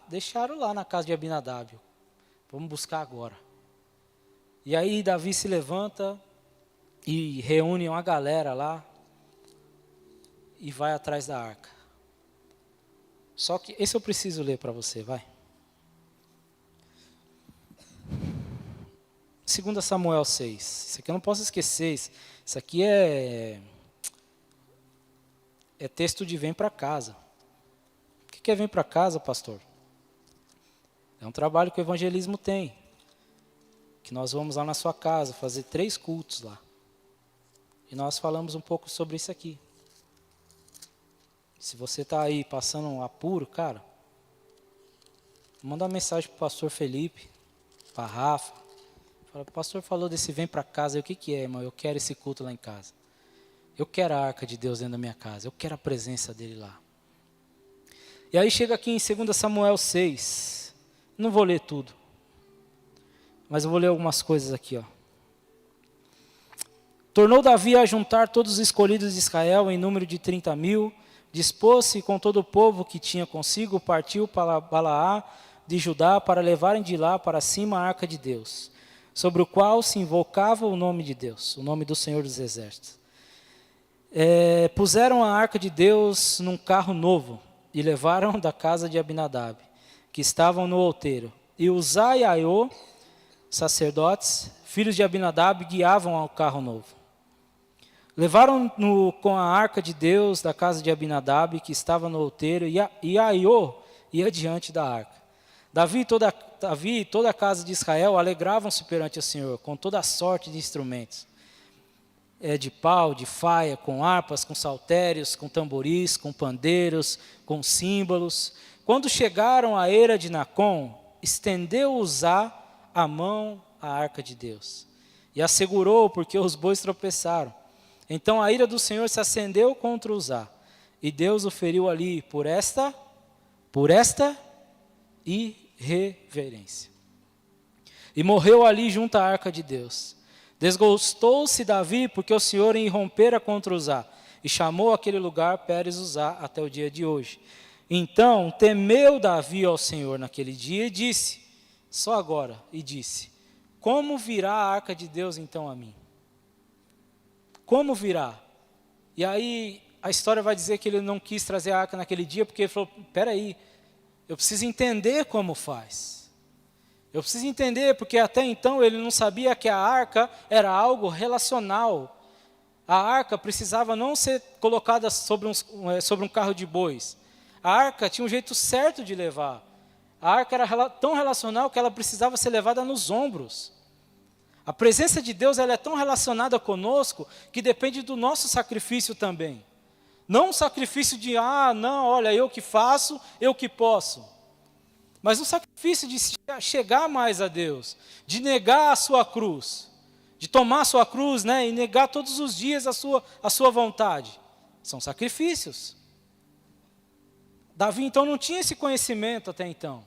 Deixaram lá na casa de Abinadab. Vamos buscar agora. E aí Davi se levanta e reúne uma galera lá e vai atrás da arca. Só que esse eu preciso ler para você, vai. 2 Samuel 6. Isso aqui eu não posso esquecer. Isso aqui é texto de vem para casa. O que é vem para casa, pastor? É um trabalho que o evangelismo tem. Que nós vamos lá na sua casa fazer 3 cultos lá. E nós falamos um pouco sobre isso aqui. Se você está aí passando um apuro, cara, manda uma mensagem para o pastor Felipe, para a Rafa. Fala, o pastor falou desse vem para casa. E o que é, irmão? Eu quero esse culto lá em casa. Eu quero a arca de Deus dentro da minha casa. Eu quero a presença dele lá. E aí chega aqui em 2 Samuel 6. Não vou ler tudo. Mas eu vou ler algumas coisas aqui. Tornou Davi a juntar todos os escolhidos de Israel em número de 30.000. Dispôs-se com todo o povo que tinha consigo, partiu para Balaá de Judá para levarem de lá para cima a arca de Deus, sobre o qual se invocava o nome de Deus, o nome do Senhor dos Exércitos. Puseram a arca de Deus num carro novo e levaram da casa de Abinadab, que estavam no outeiro. E Uzá e Aiô, sacerdotes, filhos de Abinadab, guiavam ao carro novo. Levaram com a arca de Deus da casa de Abinadab, que estava no outeiro, e Aiô ia diante da arca. Davi e toda a casa de Israel alegravam-se perante o Senhor, com toda a sorte de instrumentos. De pau, de faia, com harpas, com saltérios, com tamboris, com pandeiros, com símbolos. Quando chegaram à eira de Nacon, estendeu Uzá a mão à arca de Deus. e a segurou, porque os bois tropeçaram. Então a ira do Senhor se acendeu contra Uzá, e Deus o feriu ali por esta irreverência. E morreu ali junto à arca de Deus. Desgostou-se Davi, porque o Senhor irrompera contra Uzá, e chamou aquele lugar Pérez Uzá até o dia de hoje. Então temeu Davi ao Senhor naquele dia e disse, só agora, e disse, como virá a arca de Deus então a mim? Como virá? E aí a história vai dizer que ele não quis trazer a arca naquele dia, porque ele falou, peraí, eu preciso entender como faz. Eu preciso entender, porque até então ele não sabia que a arca era algo relacional. A arca precisava não ser colocada sobre um carro de bois. A arca tinha um jeito certo de levar. A arca era tão relacional que ela precisava ser levada nos ombros. A presença de Deus ela é tão relacionada conosco que depende do nosso sacrifício também. Não um sacrifício de, não, olha, eu que faço, eu que posso. Mas um sacrifício de chegar mais a Deus, de negar a sua cruz, de tomar a sua cruz, né, e negar todos os dias a sua vontade. São sacrifícios. Davi então não tinha esse conhecimento até então.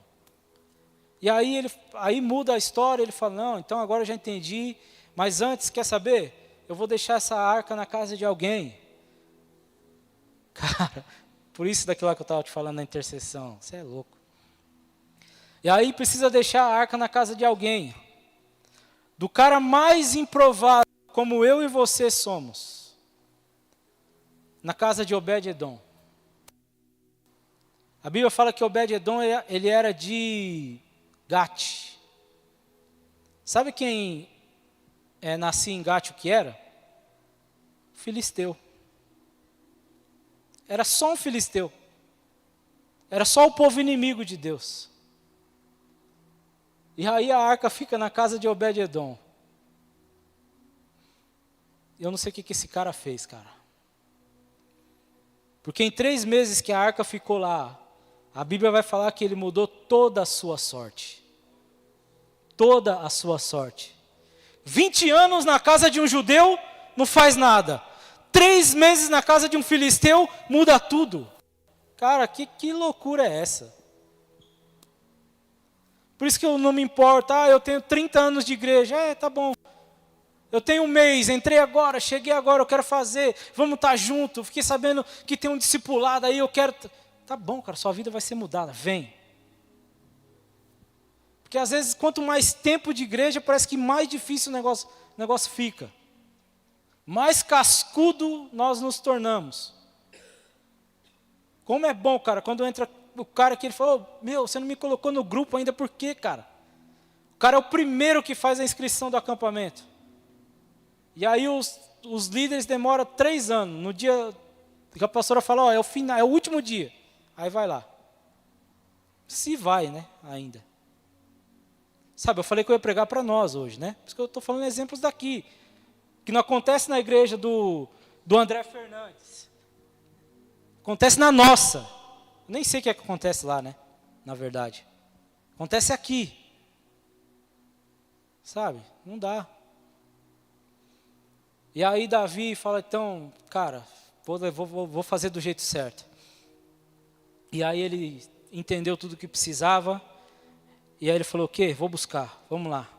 E aí muda a história, ele fala, não, então agora eu já entendi, mas antes, quer saber? Eu vou deixar essa arca na casa de alguém. Cara, por isso daquilo lá que eu estava te falando na intercessão, você é louco. E aí precisa deixar a arca na casa de alguém. Do cara mais improvável, como eu e você somos. Na casa de Obed-Edom. A Bíblia fala que Obed-Edom ele era de Gate. Sabe quem nascia em Gate o que era? Filisteu. Era só um filisteu. Era só o povo inimigo de Deus. E aí a arca fica na casa de Obed-Edom. Eu não sei o que esse cara fez, cara. Porque em 3 meses que a arca ficou lá, a Bíblia vai falar que ele mudou toda a sua sorte. Toda a sua sorte. 20 anos na casa de um judeu, não faz nada. 3 meses na casa de um filisteu, muda tudo. Cara, que loucura é essa? Por isso que eu não me importo, eu tenho 30 anos de igreja, tá bom. Eu tenho 1 mês, entrei agora, cheguei agora, eu quero fazer, vamos estar junto. Fiquei sabendo que tem um discipulado aí, eu quero... Tá bom, cara, sua vida vai ser mudada, vem. Porque às vezes, quanto mais tempo de igreja, parece que mais difícil o negócio fica. Mais cascudo nós nos tornamos. Como é bom, cara, quando entra o cara que ele falou, você não me colocou no grupo ainda, por quê, cara? O cara é o primeiro que faz a inscrição do acampamento. E aí os líderes demoram 3 anos. No dia que a pastora fala, é o final, é o último dia. Aí vai lá. Se vai, né, ainda. Sabe, eu falei que eu ia pregar para nós hoje, né? Por isso que eu estou falando exemplos daqui. Que não acontece na igreja do André Fernandes. Acontece na nossa. Eu nem sei o que acontece lá, né? Na verdade. Acontece aqui. Sabe? Não dá. E aí Davi fala, então, cara, vou fazer do jeito certo. E aí ele entendeu tudo o que precisava. E aí ele falou, o quê? Vou buscar, vamos lá.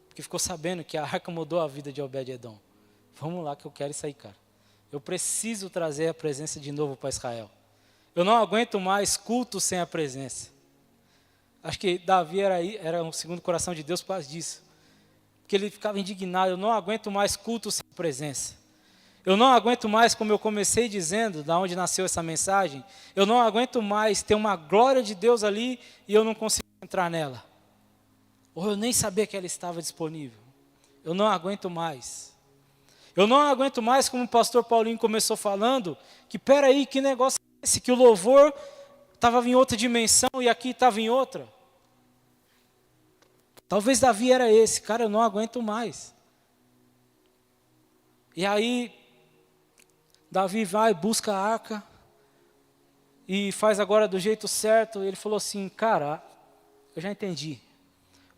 Porque ficou sabendo que a arca mudou a vida de Obed-Edom. Vamos lá que eu quero isso aí, cara. Eu preciso trazer a presença de novo para Israel. Eu não aguento mais culto sem a presença. Acho que Davi era um segundo coração de Deus por causa disso. Porque ele ficava indignado, eu não aguento mais culto sem a presença. Eu não aguento mais, como eu comecei dizendo, da onde nasceu essa mensagem, eu não aguento mais ter uma glória de Deus ali e eu não consigo entrar nela. Ou eu nem sabia que ela estava disponível. Eu não aguento mais. Eu não aguento mais, como o pastor Paulinho começou falando, que peraí, que negócio é esse? Que o louvor estava em outra dimensão e aqui estava em outra. Talvez Davi era esse, cara, eu não aguento mais. E aí, Davi vai, busca a arca e faz agora do jeito certo. Ele falou assim, cara, eu já entendi.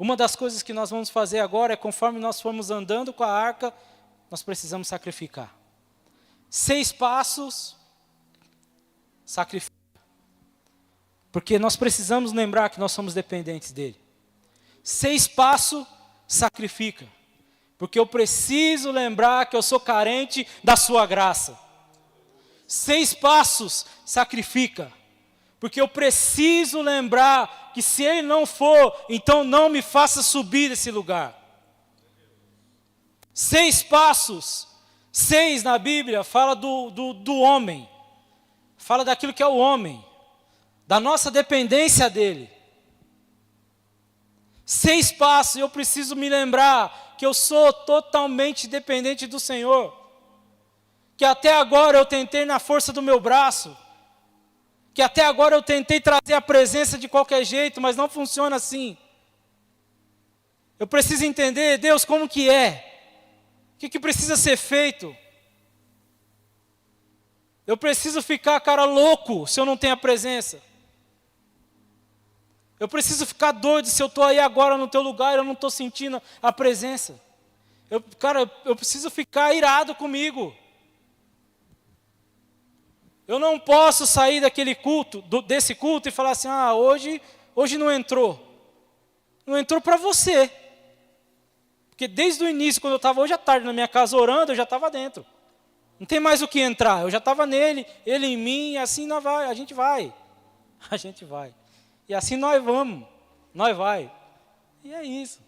Uma das coisas que nós vamos fazer agora é, conforme nós formos andando com a arca, nós precisamos sacrificar. 6 passos, sacrifica. Porque nós precisamos lembrar que nós somos dependentes dele. 6 passos, sacrifica. Porque eu preciso lembrar que eu sou carente da sua graça. 6 passos, sacrifica. Porque eu preciso lembrar que se ele não for, então não me faça subir desse lugar. 6 passos, 6 na Bíblia, fala do homem. Fala daquilo que é o homem. Da nossa dependência dele. 6 passos, eu preciso me lembrar que eu sou totalmente dependente do Senhor. Que até agora eu tentei na força do meu braço. Que até agora eu tentei trazer a presença de qualquer jeito, mas não funciona assim. Eu preciso entender, Deus, como que é? O que precisa ser feito? Eu preciso ficar, cara, louco se eu não tenho a presença. Eu preciso ficar doido se eu estou aí agora no teu lugar e eu não estou sentindo a presença. Eu preciso ficar irado comigo. Eu não posso sair daquele culto, desse culto e falar assim, hoje não entrou. Não entrou para você. Porque desde o início, quando eu estava hoje à tarde na minha casa orando, eu já estava dentro. Não tem mais o que entrar. Eu já estava nele, ele em mim, e assim a gente vai. A gente vai. E assim nós vamos. Nós vai. E é isso.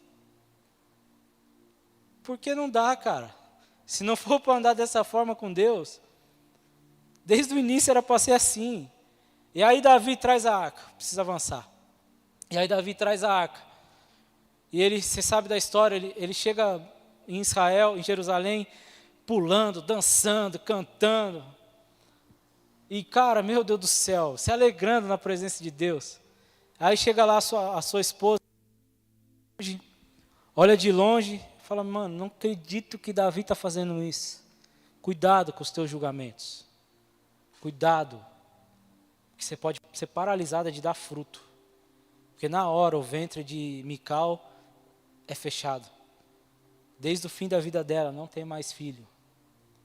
Porque não dá, cara. Se não for para andar dessa forma com Deus, desde o início era para ser assim. E aí Davi traz a arca. Precisa avançar. E aí Davi traz a arca. E ele, você sabe da história, ele chega em Israel, em Jerusalém, pulando, dançando, cantando. E cara, meu Deus do céu, se alegrando na presença de Deus. Aí chega lá a sua esposa, olha de longe, fala, mano, não acredito que Davi está fazendo isso. Cuidado com os teus julgamentos. Cuidado, que você pode ser paralisada de dar fruto. Porque na hora o ventre de Mical é fechado. Desde o fim da vida dela, não tem mais filho.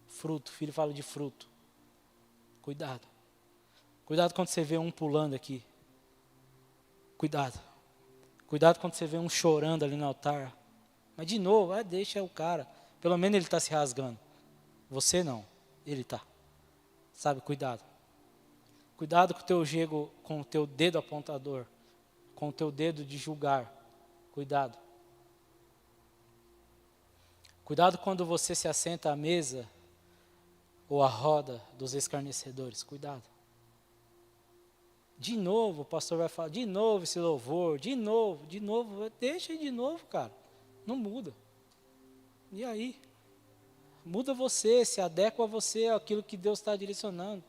Fruto, filho fala de fruto. Cuidado. Cuidado quando você vê um pulando aqui. Cuidado. Cuidado quando você vê um chorando ali no altar. Mas de novo, deixa o cara. Pelo menos ele está se rasgando. Você não, ele está. Sabe, cuidado. Cuidado com o teu jego, com o teu dedo apontador. Com o teu dedo de julgar. Cuidado. Cuidado quando você se assenta à mesa ou à roda dos escarnecedores. Cuidado. De novo, o pastor vai falar, de novo esse louvor, de novo, deixa aí de novo, cara. Não muda. E aí? Muda você, se adequa a você, àquilo que Deus está direcionando.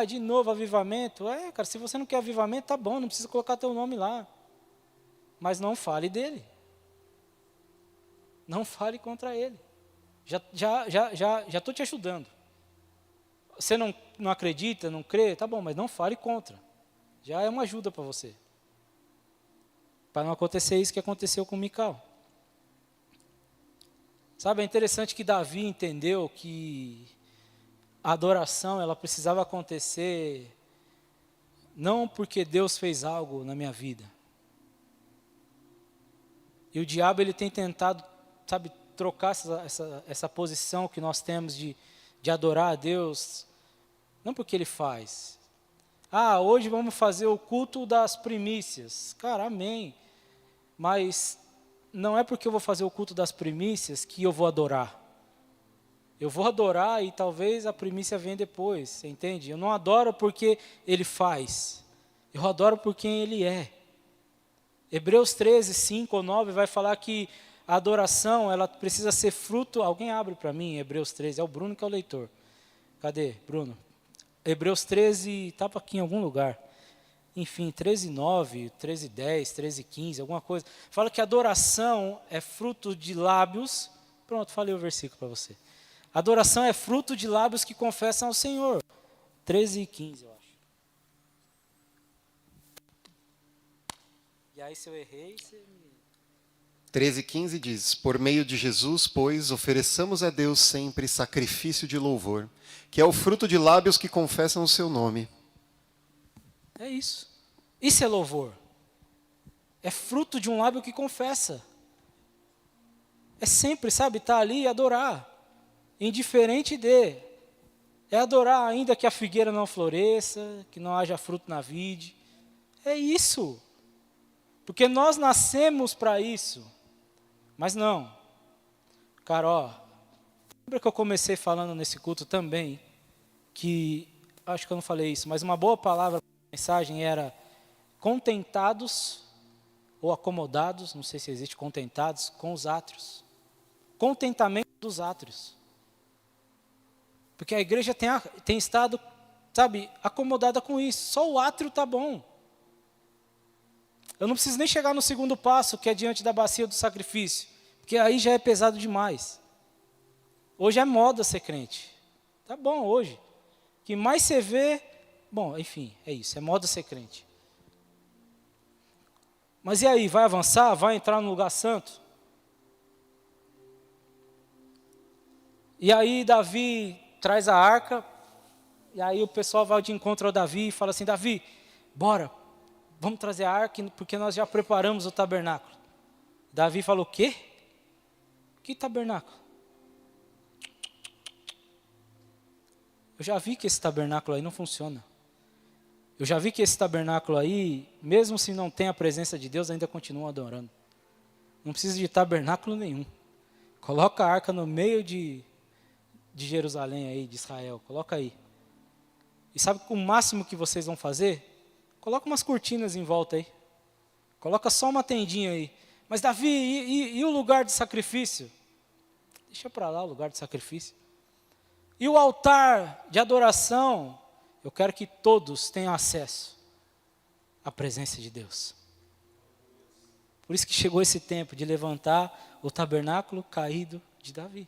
De novo avivamento? Cara, se você não quer avivamento, tá bom, não precisa colocar teu nome lá. Mas não fale dele. Não fale contra ele. Já estou te ajudando. Você não acredita, não crê, tá bom, mas não fale contra. Já é uma ajuda para você. Para não acontecer isso que aconteceu com Mical. Sabe, é interessante que Davi entendeu que a adoração ela precisava acontecer não porque Deus fez algo na minha vida. E o diabo ele tem tentado, sabe, trocar essa posição que nós temos de adorar a Deus, não porque ele faz. Hoje vamos fazer o culto das primícias. Cara, amém. Mas não é porque eu vou fazer o culto das primícias que eu vou adorar. Eu vou adorar e talvez a primícia venha depois, você entende? Eu não adoro porque ele faz. Eu adoro por quem ele é. Hebreus 13, 5 ou 9 vai falar que a adoração, ela precisa ser fruto. Alguém abre para mim, Hebreus 13, é o Bruno que é o leitor. Cadê, Bruno? Hebreus 13, estava aqui em algum lugar. Enfim, 13, 9, 13, 10, 13, 15, alguma coisa. Fala que a adoração é fruto de lábios. Pronto, falei o versículo para você. Adoração é fruto de lábios que confessam ao Senhor. 13 e 15, eu acho. E aí, se eu errei, você me... 13:15 diz: Por meio de Jesus, pois, ofereçamos a Deus sempre sacrifício de louvor, que é o fruto de lábios que confessam o seu nome. É isso. Isso é louvor. É fruto de um lábio que confessa. É sempre, sabe, estar ali e adorar. Indiferente de. É adorar ainda que a figueira não floresça, que não haja fruto na vide. É isso. Porque nós nascemos para isso. Mas não. Cara, ó, lembra que eu comecei falando nesse culto também, que, acho que eu não falei isso, mas uma boa palavra para a mensagem era contentados ou acomodados, não sei se existe contentados, com os átrios. Contentamento dos átrios. Porque a igreja tem estado, sabe, acomodada com isso. Só o átrio está bom. Eu não preciso nem chegar no segundo passo, que é diante da bacia do sacrifício. Porque aí já é pesado demais. Hoje é moda ser crente. Tá bom hoje. O que mais você vê... Bom, enfim, é isso. É moda ser crente. Mas e aí, vai avançar? Vai entrar no lugar santo? E aí Davi traz a arca, e aí o pessoal vai de encontro ao Davi e fala assim, Davi, bora, vamos trazer a arca, porque nós já preparamos o tabernáculo. Davi falou, o quê? Que tabernáculo? Eu já vi que esse tabernáculo aí não funciona. Eu já vi que esse tabernáculo aí, mesmo se não tem a presença de Deus, ainda continua adorando. Não precisa de tabernáculo nenhum. Coloca a arca no meio de Jerusalém aí, de Israel. Coloca aí. E sabe o máximo que vocês vão fazer? Coloca umas cortinas em volta aí. Coloca só uma tendinha aí. Mas Davi, e o lugar de sacrifício? Deixa para lá o lugar de sacrifício. E o altar de adoração? Eu quero que todos tenham acesso à presença de Deus. Por isso que chegou esse tempo de levantar o tabernáculo caído de Davi.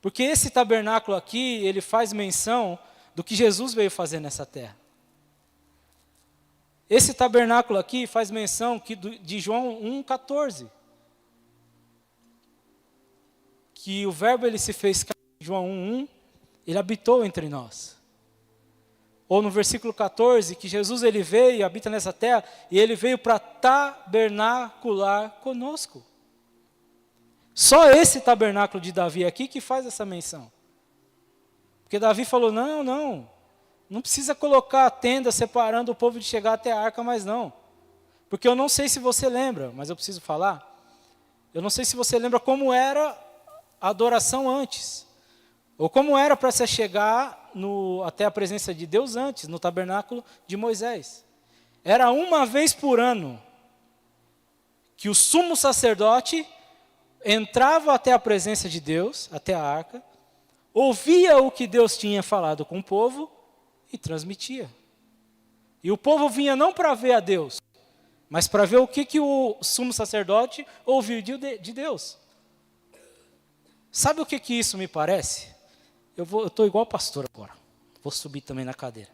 Porque esse tabernáculo aqui, ele faz menção do que Jesus veio fazer nessa terra. Esse tabernáculo aqui faz menção de João 1,14. Que o verbo ele se fez carne, João 1,1, ele habitou entre nós. Ou no versículo 14, que Jesus ele veio e habita nessa terra, e ele veio para tabernacular conosco. Só esse tabernáculo de Davi aqui que faz essa menção. Porque Davi falou, não precisa colocar a tenda separando o povo de chegar até a arca, mas não. Porque eu não sei se você lembra, mas eu preciso falar. Eu não sei se você lembra como era a adoração antes. Ou como era para se chegar até a presença de Deus antes, no tabernáculo de Moisés. Era uma vez por ano que o sumo sacerdote entrava até a presença de Deus, até a arca, ouvia o que Deus tinha falado com o povo e transmitia. E o povo vinha não para ver a Deus, mas para ver o que o sumo sacerdote ouviu de Deus. Sabe o que isso me parece? Eu estou igual pastor agora. Vou subir também na cadeira.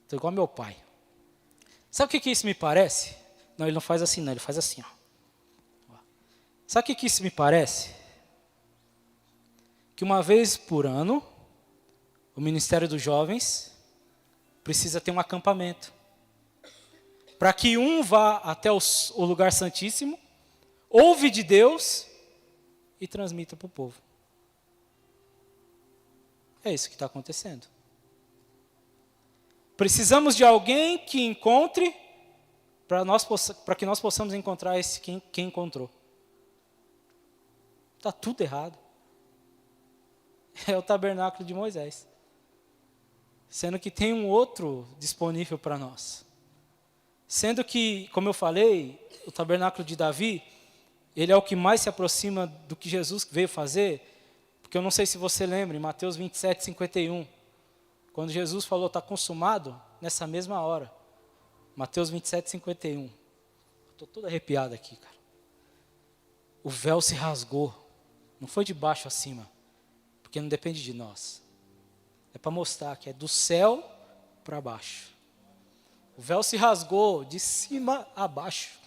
Estou igual meu pai. Sabe o que isso me parece? Não, ele não faz assim não, ele faz assim. Ó. Sabe o que isso me parece? Que uma vez por ano, o Ministério dos Jovens precisa ter um acampamento. Para que um vá até o lugar santíssimo, ouve de Deus e transmita para o povo. É isso que está acontecendo. Precisamos de alguém que encontre, para que nós possamos encontrar esse quem encontrou. Está tudo errado. É o tabernáculo de Moisés. Sendo que tem um outro disponível para nós. Sendo que, como eu falei, o tabernáculo de Davi, ele é o que mais se aproxima do que Jesus veio fazer. Porque eu não sei se você lembra, em Mateus 27, 51, quando Jesus falou, está consumado, nessa mesma hora. Mateus 27, 51. Estou todo arrepiado aqui, cara. O véu se rasgou. Não foi de baixo a cima. Porque não depende de nós. É para mostrar que é do céu para baixo. O véu se rasgou de cima a baixo.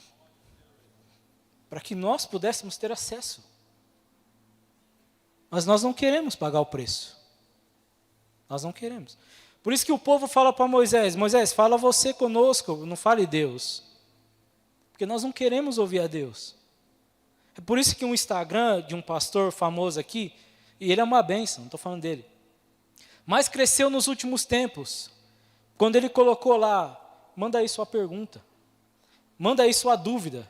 para que nós pudéssemos ter acesso. Mas nós não queremos pagar o preço. Nós não queremos. Por isso que o povo fala para Moisés, Moisés, fala você conosco, não fale Deus. Porque nós não queremos ouvir a Deus. É por isso que um Instagram de um pastor famoso aqui, e ele é uma bênção, não estou falando dele, mas cresceu nos últimos tempos, quando ele colocou lá, manda aí sua pergunta, manda aí sua dúvida.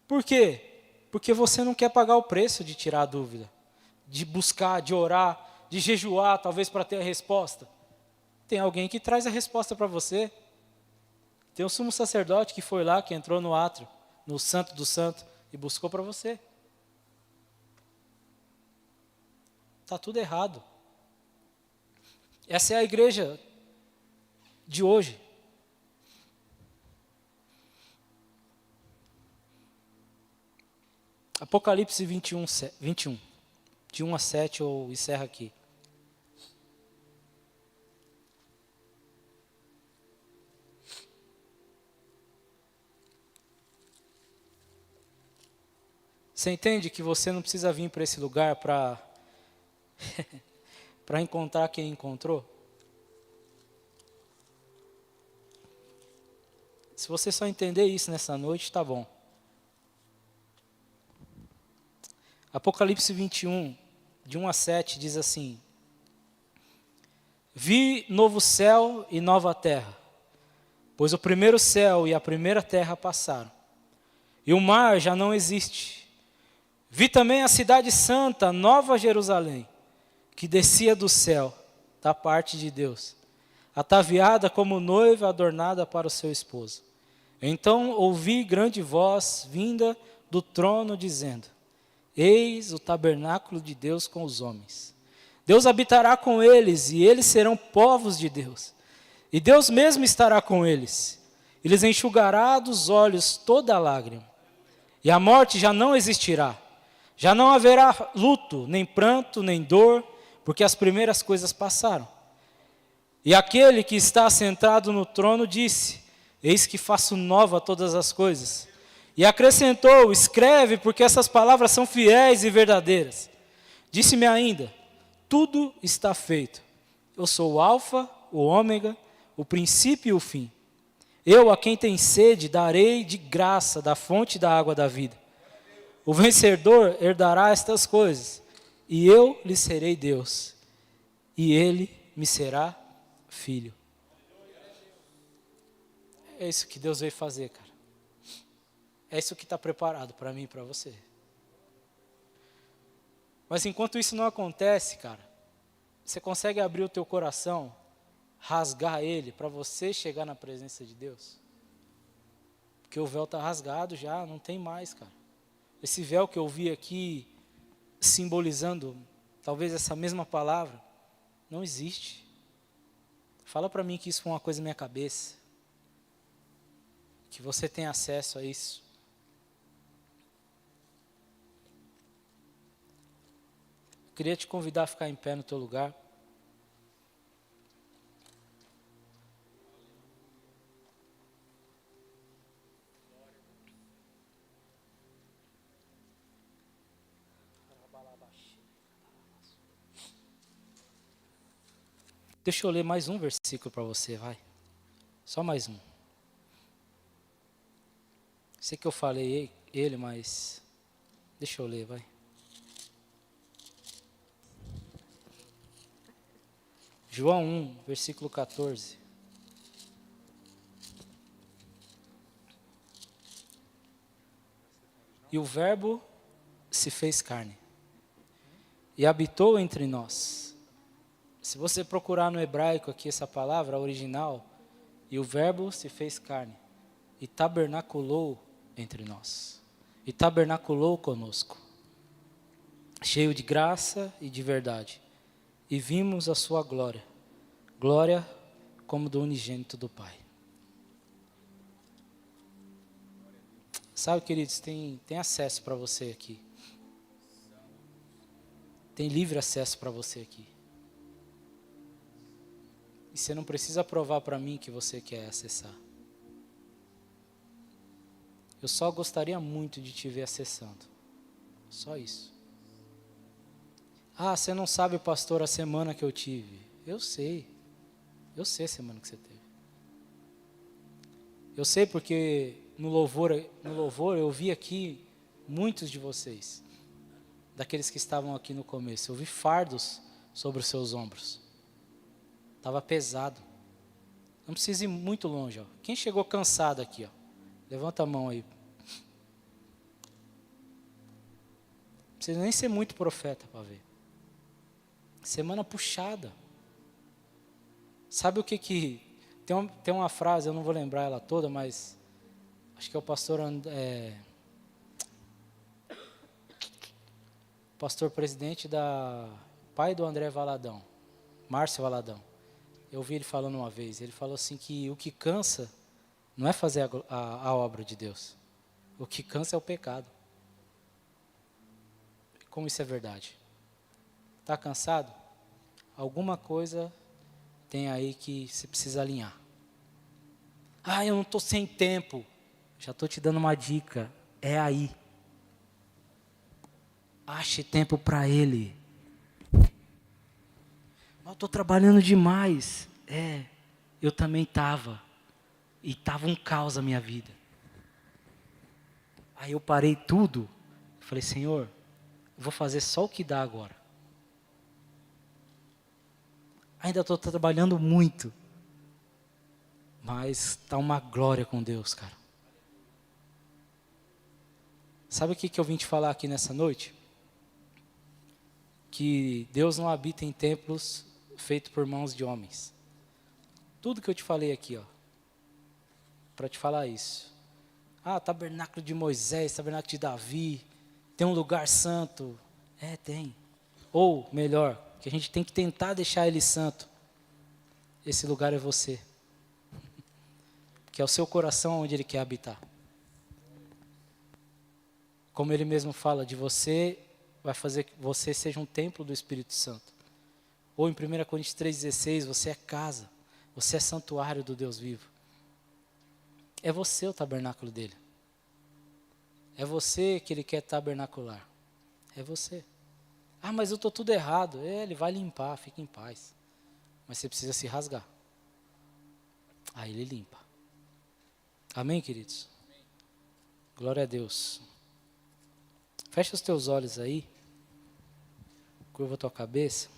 Por quê? Porque você não quer pagar o preço de tirar a dúvida, de buscar, de orar, de jejuar, talvez para ter a resposta. Tem alguém que traz a resposta para você. Tem um sumo sacerdote que foi lá, que entrou no átrio, no santo do santo, e buscou para você. Está tudo errado. Essa é a igreja de hoje. Apocalipse 21, de 1 a 7, eu encerro aqui. Você entende que você não precisa vir para esse lugar para para encontrar quem encontrou? Se você só entender isso nessa noite, tá bom. Apocalipse 21, de 1 a 7, diz assim: Vi novo céu e nova terra, pois o primeiro céu e a primeira terra passaram, e o mar já não existe. Vi também a cidade santa, Nova Jerusalém, que descia do céu, da parte de Deus, ataviada como noiva adornada para o seu esposo. Então ouvi grande voz vinda do trono dizendo: Eis o tabernáculo de Deus com os homens. Deus habitará com eles, e eles serão povos de Deus. E Deus mesmo estará com eles. E lhes enxugará dos olhos toda lágrima. E a morte já não existirá. Já não haverá luto, nem pranto, nem dor, porque as primeiras coisas passaram. E aquele que está sentado no trono disse: Eis que faço nova todas as coisas. E acrescentou: Escreve, porque essas palavras são fiéis e verdadeiras. Disse-me ainda: Tudo está feito. Eu sou o Alfa, o Ômega, o princípio e o fim. Eu, a quem tem sede, darei de graça da fonte da água da vida. O vencedor herdará estas coisas, e eu lhe serei Deus, e ele me será filho. É isso que Deus veio fazer, cara. É isso que está preparado para mim e para você. Mas enquanto isso não acontece, cara, você consegue abrir o teu coração, rasgar ele, para você chegar na presença de Deus? Porque o véu está rasgado já, não tem mais, cara. Esse véu que eu vi aqui, simbolizando talvez essa mesma palavra, não existe. Fala para mim que isso foi uma coisa na minha cabeça. Que você tem acesso a isso. Eu queria te convidar a ficar em pé no teu lugar. Deixa eu ler mais um versículo para você, vai. Só mais um. Sei que eu falei ele, mas deixa eu ler, vai. João 1, versículo 14. E o Verbo se fez carne e habitou entre nós. Se você procurar no hebraico aqui essa palavra, a original, e o Verbo se fez carne e tabernaculou entre nós. E tabernaculou conosco, cheio de graça e de verdade. E vimos a sua glória, glória como do unigênito do Pai. Sabe, queridos, tem acesso para você aqui. Tem livre acesso para você aqui. E você não precisa provar para mim que você quer acessar. Eu só gostaria muito de te ver acessando. Só isso. Ah, você não sabe, pastor, a semana que eu tive. Eu sei. Eu sei a semana que você teve. Eu sei porque no louvor eu vi aqui muitos de vocês, daqueles que estavam aqui no começo. Eu vi fardos sobre os seus ombros. Estava pesado. Não precisa ir muito longe. Ó. Quem chegou cansado aqui? Ó? Levanta a mão aí. Não precisa nem ser muito profeta para ver. Semana puxada. Sabe o que... Tem uma frase, eu não vou lembrar ela toda, mas... Acho que é o pastor presidente pai do André Valadão. Márcio Valadão. Eu ouvi ele falando uma vez. Ele falou assim que o que cansa não é fazer a obra de Deus. O que cansa é o pecado. Como isso é verdade? Está cansado? Alguma coisa tem aí que você precisa alinhar. Ah, eu não estou sem tempo. Já estou te dando uma dica. É aí. Ache tempo para Ele. Mas eu estou trabalhando demais. Eu também estava. E estava um caos a minha vida. Aí eu parei tudo. Falei, Senhor, eu vou fazer só o que dá agora. Ainda estou trabalhando muito. Mas está uma glória com Deus, cara. Sabe o que eu vim te falar aqui nessa noite? Que Deus não habita em templos feitos por mãos de homens. Tudo que eu te falei aqui, ó, para te falar isso. Ah, tabernáculo de Moisés, tabernáculo de Davi, tem um lugar santo. Tem. Ou, melhor, que a gente tem que tentar deixar ele santo. Esse lugar é você. Que é o seu coração onde ele quer habitar. Como ele mesmo fala, de você, vai fazer que você seja um templo do Espírito Santo. Ou em 1 Coríntios 3,16, você é casa, você é santuário do Deus vivo. É você o tabernáculo dele. É você que ele quer tabernacular. É você. Ah, mas eu estou tudo errado. Ele vai limpar, fica em paz. Mas você precisa se rasgar. Aí ele limpa. Amém, queridos? Glória a Deus. Fecha os teus olhos aí. Curva a tua cabeça.